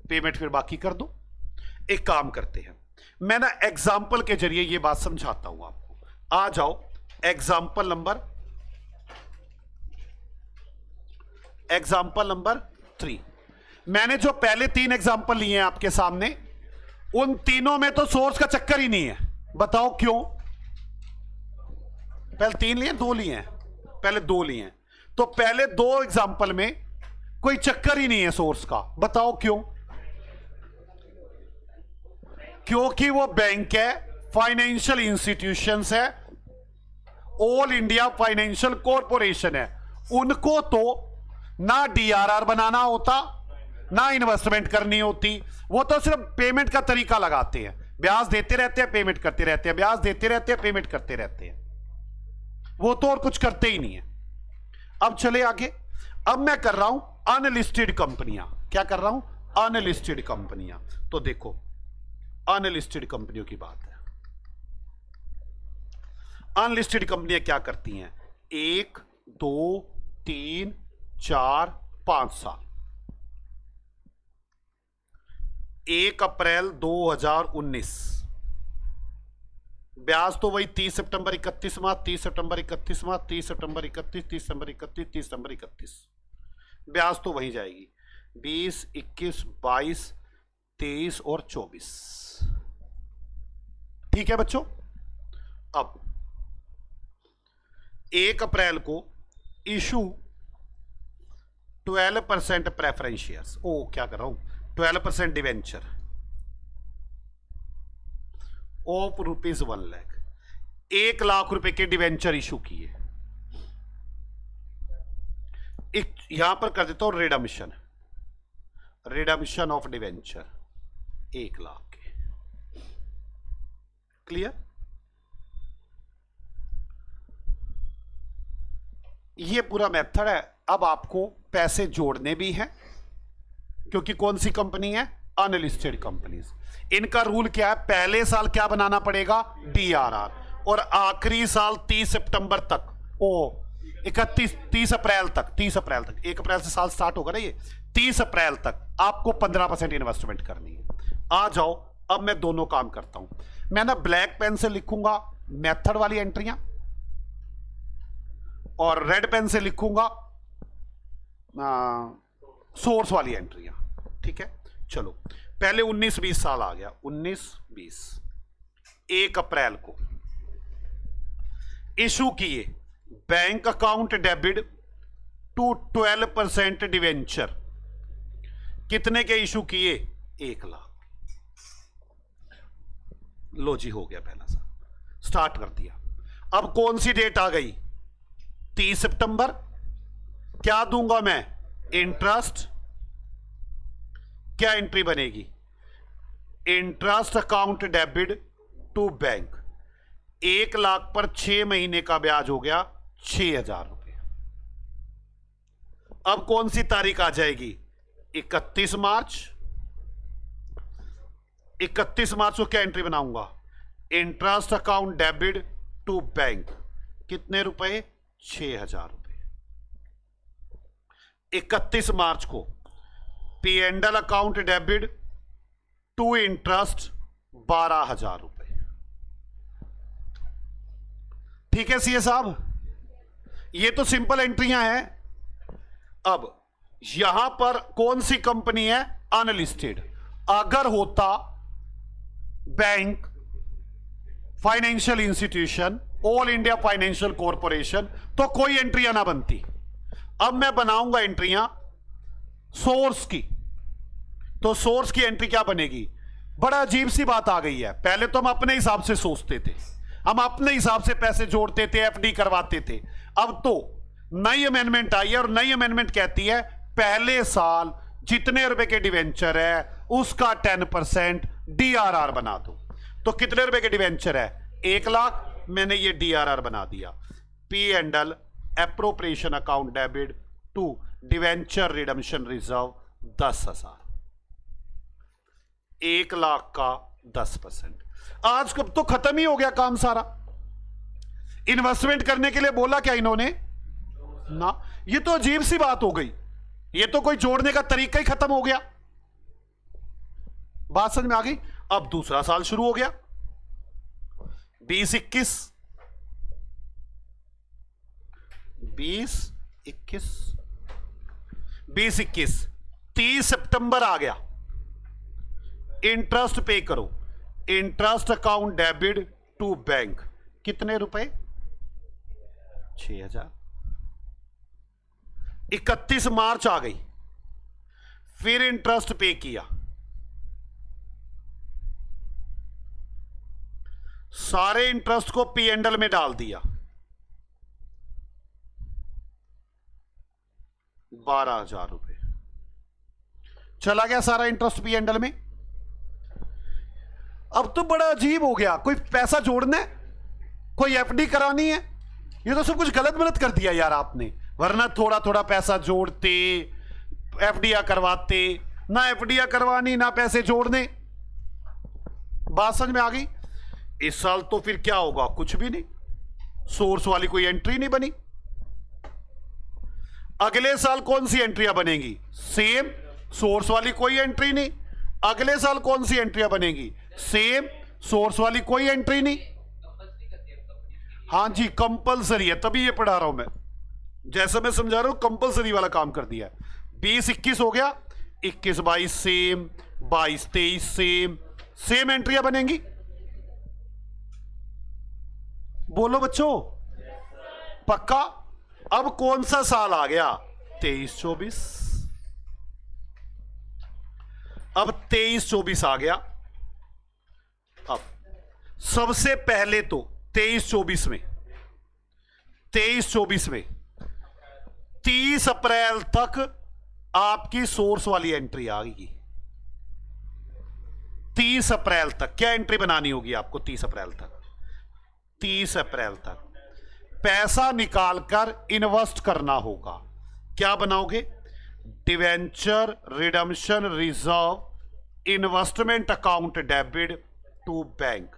पेमेंट फिर बाकी कर दो। एक काम करते हैं, मैं ना एग्जाम्पल के जरिए ये बात समझाता हूं आपको। आ जाओ एग्जाम्पल नंबर 3। मैंने जो पहले 3 एग्जाम्पल लिए हैं आपके सामने, उन तीनों में तो सोर्स का चक्कर ही नहीं है। बताओ क्यों? पहले 3 लिए, 2 लिए हैं, पहले 2 लिए हैं, तो पहले 2 एग्जाम्पल में कोई चक्कर ही नहीं है सोर्स का। बताओ क्यों? क्योंकि वो बैंक है, फाइनेंशियल इंस्टीट्यूशंस है, ऑल इंडिया फाइनेंशियल कॉरपोरेशन है, उनको तो ना डीआरआर बनाना होता, ना इन्वेस्टमेंट करनी होती, वो तो सिर्फ पेमेंट का तरीका लगाते हैं, ब्याज देते रहते हैं, पेमेंट करते रहते हैं, ब्याज देते रहते हैं, पेमेंट करते रहते हैं, वो तो और कुछ करते ही नहीं है। अब चले आगे। अब मैं कर रहा हूं अनलिस्टेड कंपनियां। क्या कर रहा हूं? अनलिस्टेड कंपनियां। तो देखो अनलिस्टेड कंपनियों की बात है। अनलिस्टेड कंपनियां क्या करती हैं? 1 2 3 4 5 साल, 1 अप्रैल 2019, ब्याज तो वही 30 सितंबर 31 माह, 30 सितंबर 31 माह, 30 सितंबर 31, 30 सितंबर 31, 30 सितंबर 31, ब्याज तो वही जाएगी। 20 21 22 23 और 24। ठीक है बच्चों? अब 1 अप्रैल को इशू 12% प्रेफरेंस शेयर्स, ओ क्या कर रहा हूं, 12% डिवेंचर ऑफ ₹1 लाख, 1 लाख रुपए के डिवेंचर इशू किए। यहां पर कर देता हूं रिडम्पशन ऑफ डिवेंचर 1 लाख के। क्लियर? ये पूरा मेथड है। अब आपको पैसे जोड़ने भी हैं, क्योंकि कौन सी कंपनी है? Unlisted companies. इनका रूल क्या है? पहले साल क्या बनाना पड़ेगा? DRR, और आखिरी साल 30 सितंबर तक, 30 अप्रैल तक, 1 अप्रैल से साल स्टार्ट होगा ना, ये 30 अप्रैल तक आपको 15% इन्वेस्टमेंट करनी है। आ जाओ, अब मैं दोनों काम करता हूं। मैं ना ब्लैक पेन से लिखूंगा मेथड वाली एंट्रियां, और रेड पेन से लिखूंगा सोर्स वाली एंट्रियां। ठीक है, चलो पहले 19-20 साल आ गया। 19-20 1 अप्रैल को इशू किए bank account debit to 12% debenture. कितने के इशू किए? 1 लाख। लो जी, हो गया पहला साल, स्टार्ट कर दिया। अब कौन सी डेट आ गई? 30 सितंबर। क्या दूंगा मैं? इंटरेस्ट। क्या एंट्री बनेगी? Interest account debit to bank. 1 lakh पर 6 महीने का ब्याज हो गया 6,000 रुपए। अब कौन सी तारीख आ जाएगी? 31 मार्च। 31 मार्च को क्या एंट्री बनाऊंगा? Interest account debit to bank. कितने रुपए? 6,000 रुपए। 31 मार्च को P&L account debit to interest 12,000 रुपए। ठीक है सीए साहब, ये तो सिंपल एंट्रियां हैं। अब यहां पर कौन सी कंपनी है? अनलिस्टेड। अगर होता bank, financial institution, all India financial corporation, तो कोई एंट्रियां ना बनती। अब मैं बनाऊंगा एंट्रियां सोर्स की। तो सोर्स की एंट्री क्या बनेगी? बड़ा अजीब सी बात आ गई है। पहले तो हम अपने हिसाब से सोचते थे, हम अपने हिसाब से पैसे जोड़ते थे, FD करवाते थे। अब तो नई अमेंडमेंट आई है, और नई अमेंडमेंट कहती है पहले साल जितने रुपए के डिवेंचर है उसका 10% DRR बना दो। तो कितने रुपए के डिवेंचर है? 1 लाख। मैंने ये DRR बना दिया। P&L appropriation account debit to debenture redemption reserve 10,000। 1 lakh का 10%। आज कब तो खत्म ही हो गया काम सारा। इन्वेस्टमेंट करने के लिए बोला क्या इन्होंने? ना, ये तो अजीब सी बात हो गई। ये तो कोई जोड़ने का तरीका ही खत्म हो गया। बात समझ में आ गई? अब दूसरा साल शुरू हो गया। 20-21 30 सितंबर आ गया। इंटरेस्ट पे करो। Interest account debit to bank. कितने रुपए? 6,000। 31 मार्च आ गई, फिर इंटरेस्ट पे किया। सारे इंटरेस्ट को P&L में डाल दिया। 12,000 रुपए चला गया सारा इंटरेस्ट P&L में। अब तो बड़ा अजीब हो गया। कोई पैसा जोड़ना है, कोई FD करानी है, ये तो सब कुछ गलत गलत कर दिया यार आपने। वरना थोड़ा थोड़ा पैसा जोड़ते, FD करवाते। ना FD करवानी, ना पैसे जोड़ने। बात समझ में आ गई? इस साल तो फिर क्या होगा? कुछ भी नहीं। सोर्स वाली कोई एंट्री नहीं बनी। अगले साल कौन सी एंट्रियां बनेगी? सेम। सोर्स वाली कोई एंट्री नहीं। अगले साल कौन सी एंट्रियां बनेगी? सेम। सोर्स वाली कोई एंट्री नहीं। हां जी, कंपलसरी है, तभी ये पढ़ा रहा हूं मैं। जैसा मैं समझा रहा हूं, कंपलसरी वाला काम कर दिया। 20-21 हो गया। 21-22 सेम। 22-23 सेम। सेम एंट्रियां बनेंगी। बोलो बच्चों, पक्का? अब कौन सा साल आ गया? 23-24। अब 23-24 आ गया। अब सबसे पहले तो 23-24 में 30 अप्रैल तक आपकी सोर्स वाली एंट्री आ गई। 30 अप्रैल तक क्या एंट्री बनानी होगी आपको? 30 अप्रैल तक पैसा निकालकर इन्वेस्ट करना होगा। क्या बनाओगे? Debenture redemption reserve investment account debit to bank.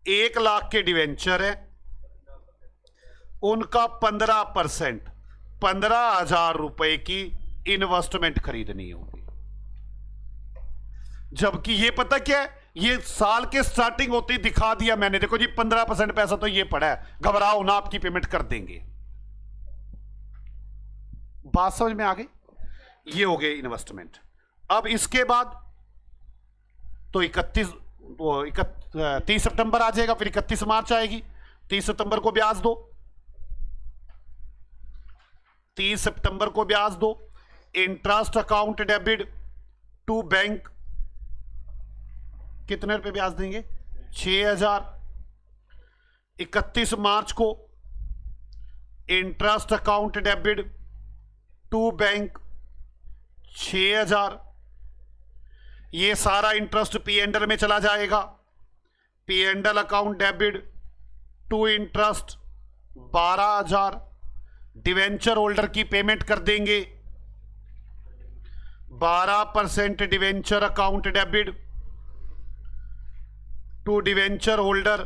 1 lakh के डिवेंचर है, उनका 15%, 15,000 रुपए की इन्वेस्टमेंट खरीदनी होगी। जबकि ये पता क्या है, ये साल के स्टार्टिंग होते ही दिखा दिया मैंने, देखो जी 15% पैसा तो ये पड़ा है, घबराओ ना, आपकी पेमेंट कर देंगे। बात समझ में आ गई? ये हो गए इन्वेस्टमेंट। अब इसके बाद तो 30 सितंबर आ जाएगा, फिर 31 मार्च आएगी। 30 सितंबर को ब्याज दो, 30 सितंबर को ब्याज दो। Interest account debit to bank, कितने रुपए ब्याज देंगे? 6,000। 31 मार्च को interest account debit to bank 6,000। ये सारा इंटरेस्ट पी एंड एल में चला जाएगा। P and L account debit to interest 12,000। Debenture holder की पेमेंट कर देंगे 12% debenture account debit to debenture holder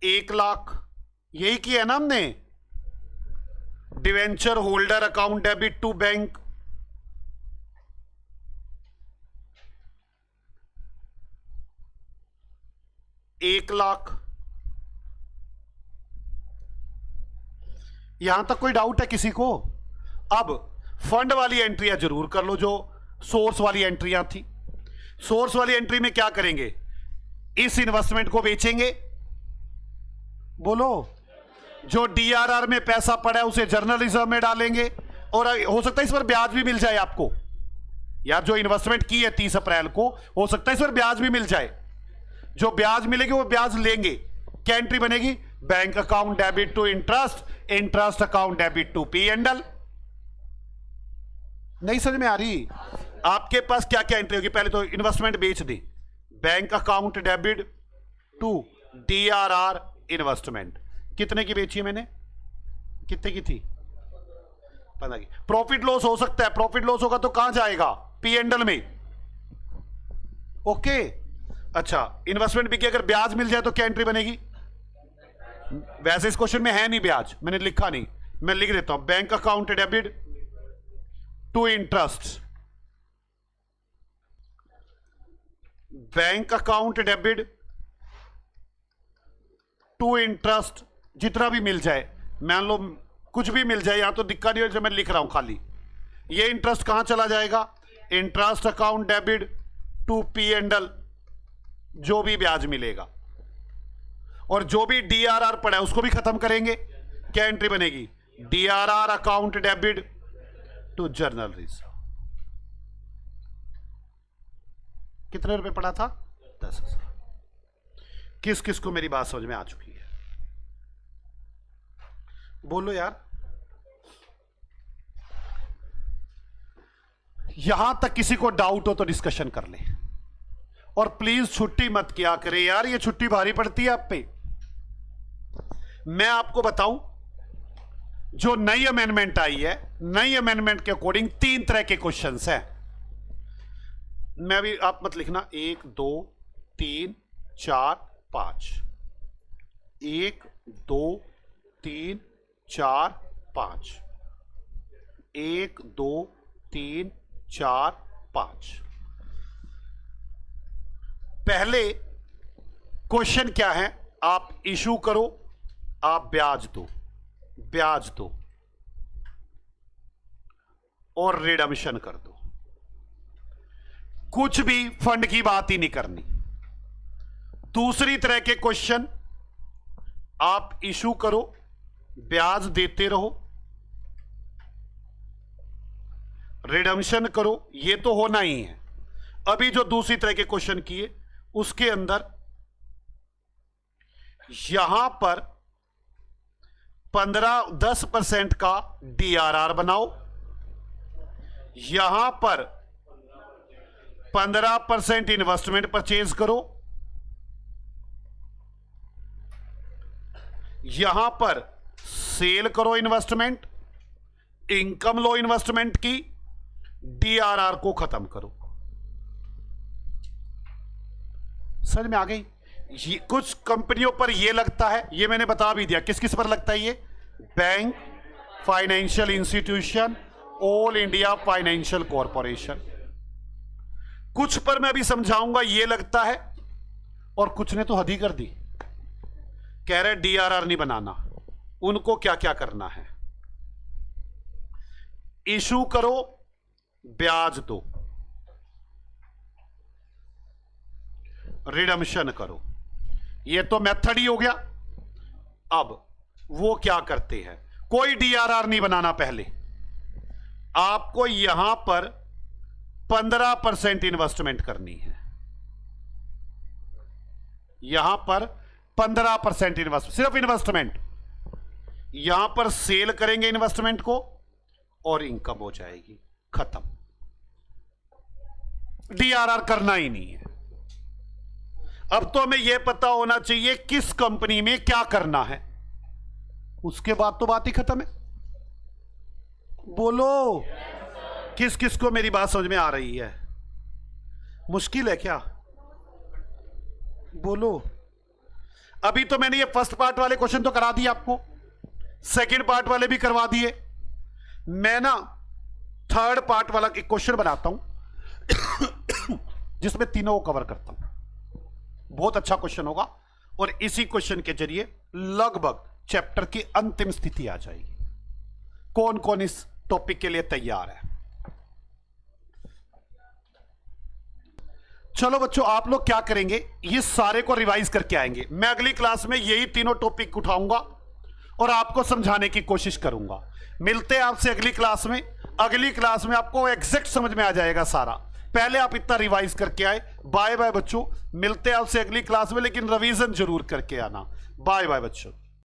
1 lakh. यही किया ना हमने, debenture holder account debit to bank 1 lakh. यहां तक कोई डाउट है किसी को? अब फंड वाली एंट्रियां जरूर कर लो, जो सोर्स वाली एंट्रियां थी। सोर्स वाली एंट्री में क्या करेंगे? इस इन्वेस्टमेंट को बेचेंगे, बोलो। जो डीआरआर में पैसा पड़ा है उसे जर्नल रिजर्व में डालेंगे, और हो सकता है इस पर ब्याज भी मिल जाए आपको। यार जो इन्वेस्टमेंट की है 30 अप्रैल को, हो सकता है इस पर ब्याज भी मिल जाए। जो ब्याज मिलेगी वो ब्याज लेंगे। क्या एंट्री बनेगी? Bank account debit to interest, interest account debit to P and L. नहीं समझ में आ रही? आपके पास क्या क्या एंट्री होगी? पहले तो इन्वेस्टमेंट बेच दी, bank account debit to DRR investment. कितने की बेची है मैंने? कितने की थी? 15 की। प्रॉफिट लॉस हो सकता है, प्रॉफिट लॉस होगा तो कहां जाएगा? पी एंड एल में। ओके, अच्छा। इन्वेस्टमेंट बिकी, अगर ब्याज मिल जाए तो क्या एंट्री बनेगी? वैसे इस क्वेश्चन में है नहीं ब्याज, मैंने लिखा नहीं, मैं लिख देता हूं। Bank account debit to interest, bank account debit to interest, जितना भी मिल जाए, मान लो कुछ भी मिल जाए, यहां तो दिक्कत नहीं हो, मैं लिख रहा हूं खाली। ये इंटरेस्ट कहां चला जाएगा? Interest account debit to P and L, जो भी ब्याज मिलेगा। और जो भी डीआरआर पड़ा है उसको भी खत्म करेंगे। क्या एंट्री बनेगी? DRR account debit to journal reserve. कितने रुपए पड़ा था? 10,000। किस किस को मेरी बात समझ में आ चुकी है? बोलो यार। यहां तक किसी को डाउट हो तो डिस्कशन कर ले, और प्लीज छुट्टी मत किया करे यार, ये छुट्टी भारी पड़ती है आप पे। मैं आपको बताऊं, जो नई अमेंडमेंट आई है, नई अमेंडमेंट के अकॉर्डिंग 3 तरह के क्वेश्चंस हैं। मैं भी, आप मत लिखना 1 2 3 4 5, 1 2 3 4 5, 1 2 3 4 5। पहले क्वेश्चन क्या है? आप इशू करो, आप ब्याज दो, ब्याज दो और रिडम्पशन कर दो। कुछ भी फंड की बात ही नहीं करनी। दूसरी तरह के क्वेश्चन, आप इशू करो, ब्याज देते रहो, रिडम्पशन करो, ये तो होना ही है। अभी जो दूसरी तरह के क्वेश्चन किए उसके अंदर यहां पर 10% का डीआरआर बनाओ, यहां पर 15% इन्वेस्टमेंट परचेज करो, यहां पर सेल करो इन्वेस्टमेंट, इनकम लो इन्वेस्टमेंट की, डीआरआर को खत्म करो। समझ में आ गई? ये कुछ कंपनियों पर ये लगता है, ये मैंने बता भी दिया किस किस पर लगता है ये, bank, financial institution, all India financial corporation. कुछ पर मैं अभी समझाऊंगा ये लगता है, और कुछ ने तो हद ही कर दी, कह रहे डीआरआर नहीं बनाना। उनको क्या क्या करना है, इशू करो, ब्याज दो, रिडम्पशन करो, ये तो मेथड ही हो गया। अब वो क्या करते हैं, कोई डीआरआर नहीं बनाना, पहले आपको यहां पर 15% इन्वेस्टमेंट करनी है, यहां पर 15% इन्वेस्टमेंट, सिर्फ इन्वेस्टमेंट। यहां पर सेल करेंगे इन्वेस्टमेंट को और इनकम हो जाएगी, खत्म। डीआरआर करना ही नहीं है। अब तो हमें यह पता होना चाहिए किस कंपनी में क्या करना है, उसके बाद तो बात ही खत्म है। बोलो किस किस को मेरी बात समझ में आ रही है? मुश्किल है क्या? बोलो। अभी तो मैंने ये फर्स्ट पार्ट वाले क्वेश्चन तो करा दिए आपको, सेकंड पार्ट वाले भी करवा दिए। मैं ना थर्ड पार्ट वाला एक क्वेश्चन बनाता हूं जिसमें तीनों को कवर करता हूं। बहुत अच्छा क्वेश्चन होगा, और इसी क्वेश्चन के जरिए लगभग चैप्टर की अंतिम स्थिति आ जाएगी। कौन कौन इस टॉपिक के लिए तैयार है? चलो बच्चों, आप लोग क्या करेंगे, ये सारे को रिवाइज करके आएंगे। मैं अगली क्लास में यही तीनों टॉपिक उठाऊंगा और आपको समझाने की कोशिश करूंगा। मिलते हैं आपसे अगली क्लास में। अगली क्लास में आपको एग्जैक्ट समझ में आ जाएगा सारा, पहले आप इतना रिवाइज करके आए। बाय बाय बच्चों, मिलते हैं आपसे अगली क्लास में, लेकिन रिवीजन जरूर करके आना। बाय बाय बच्चों।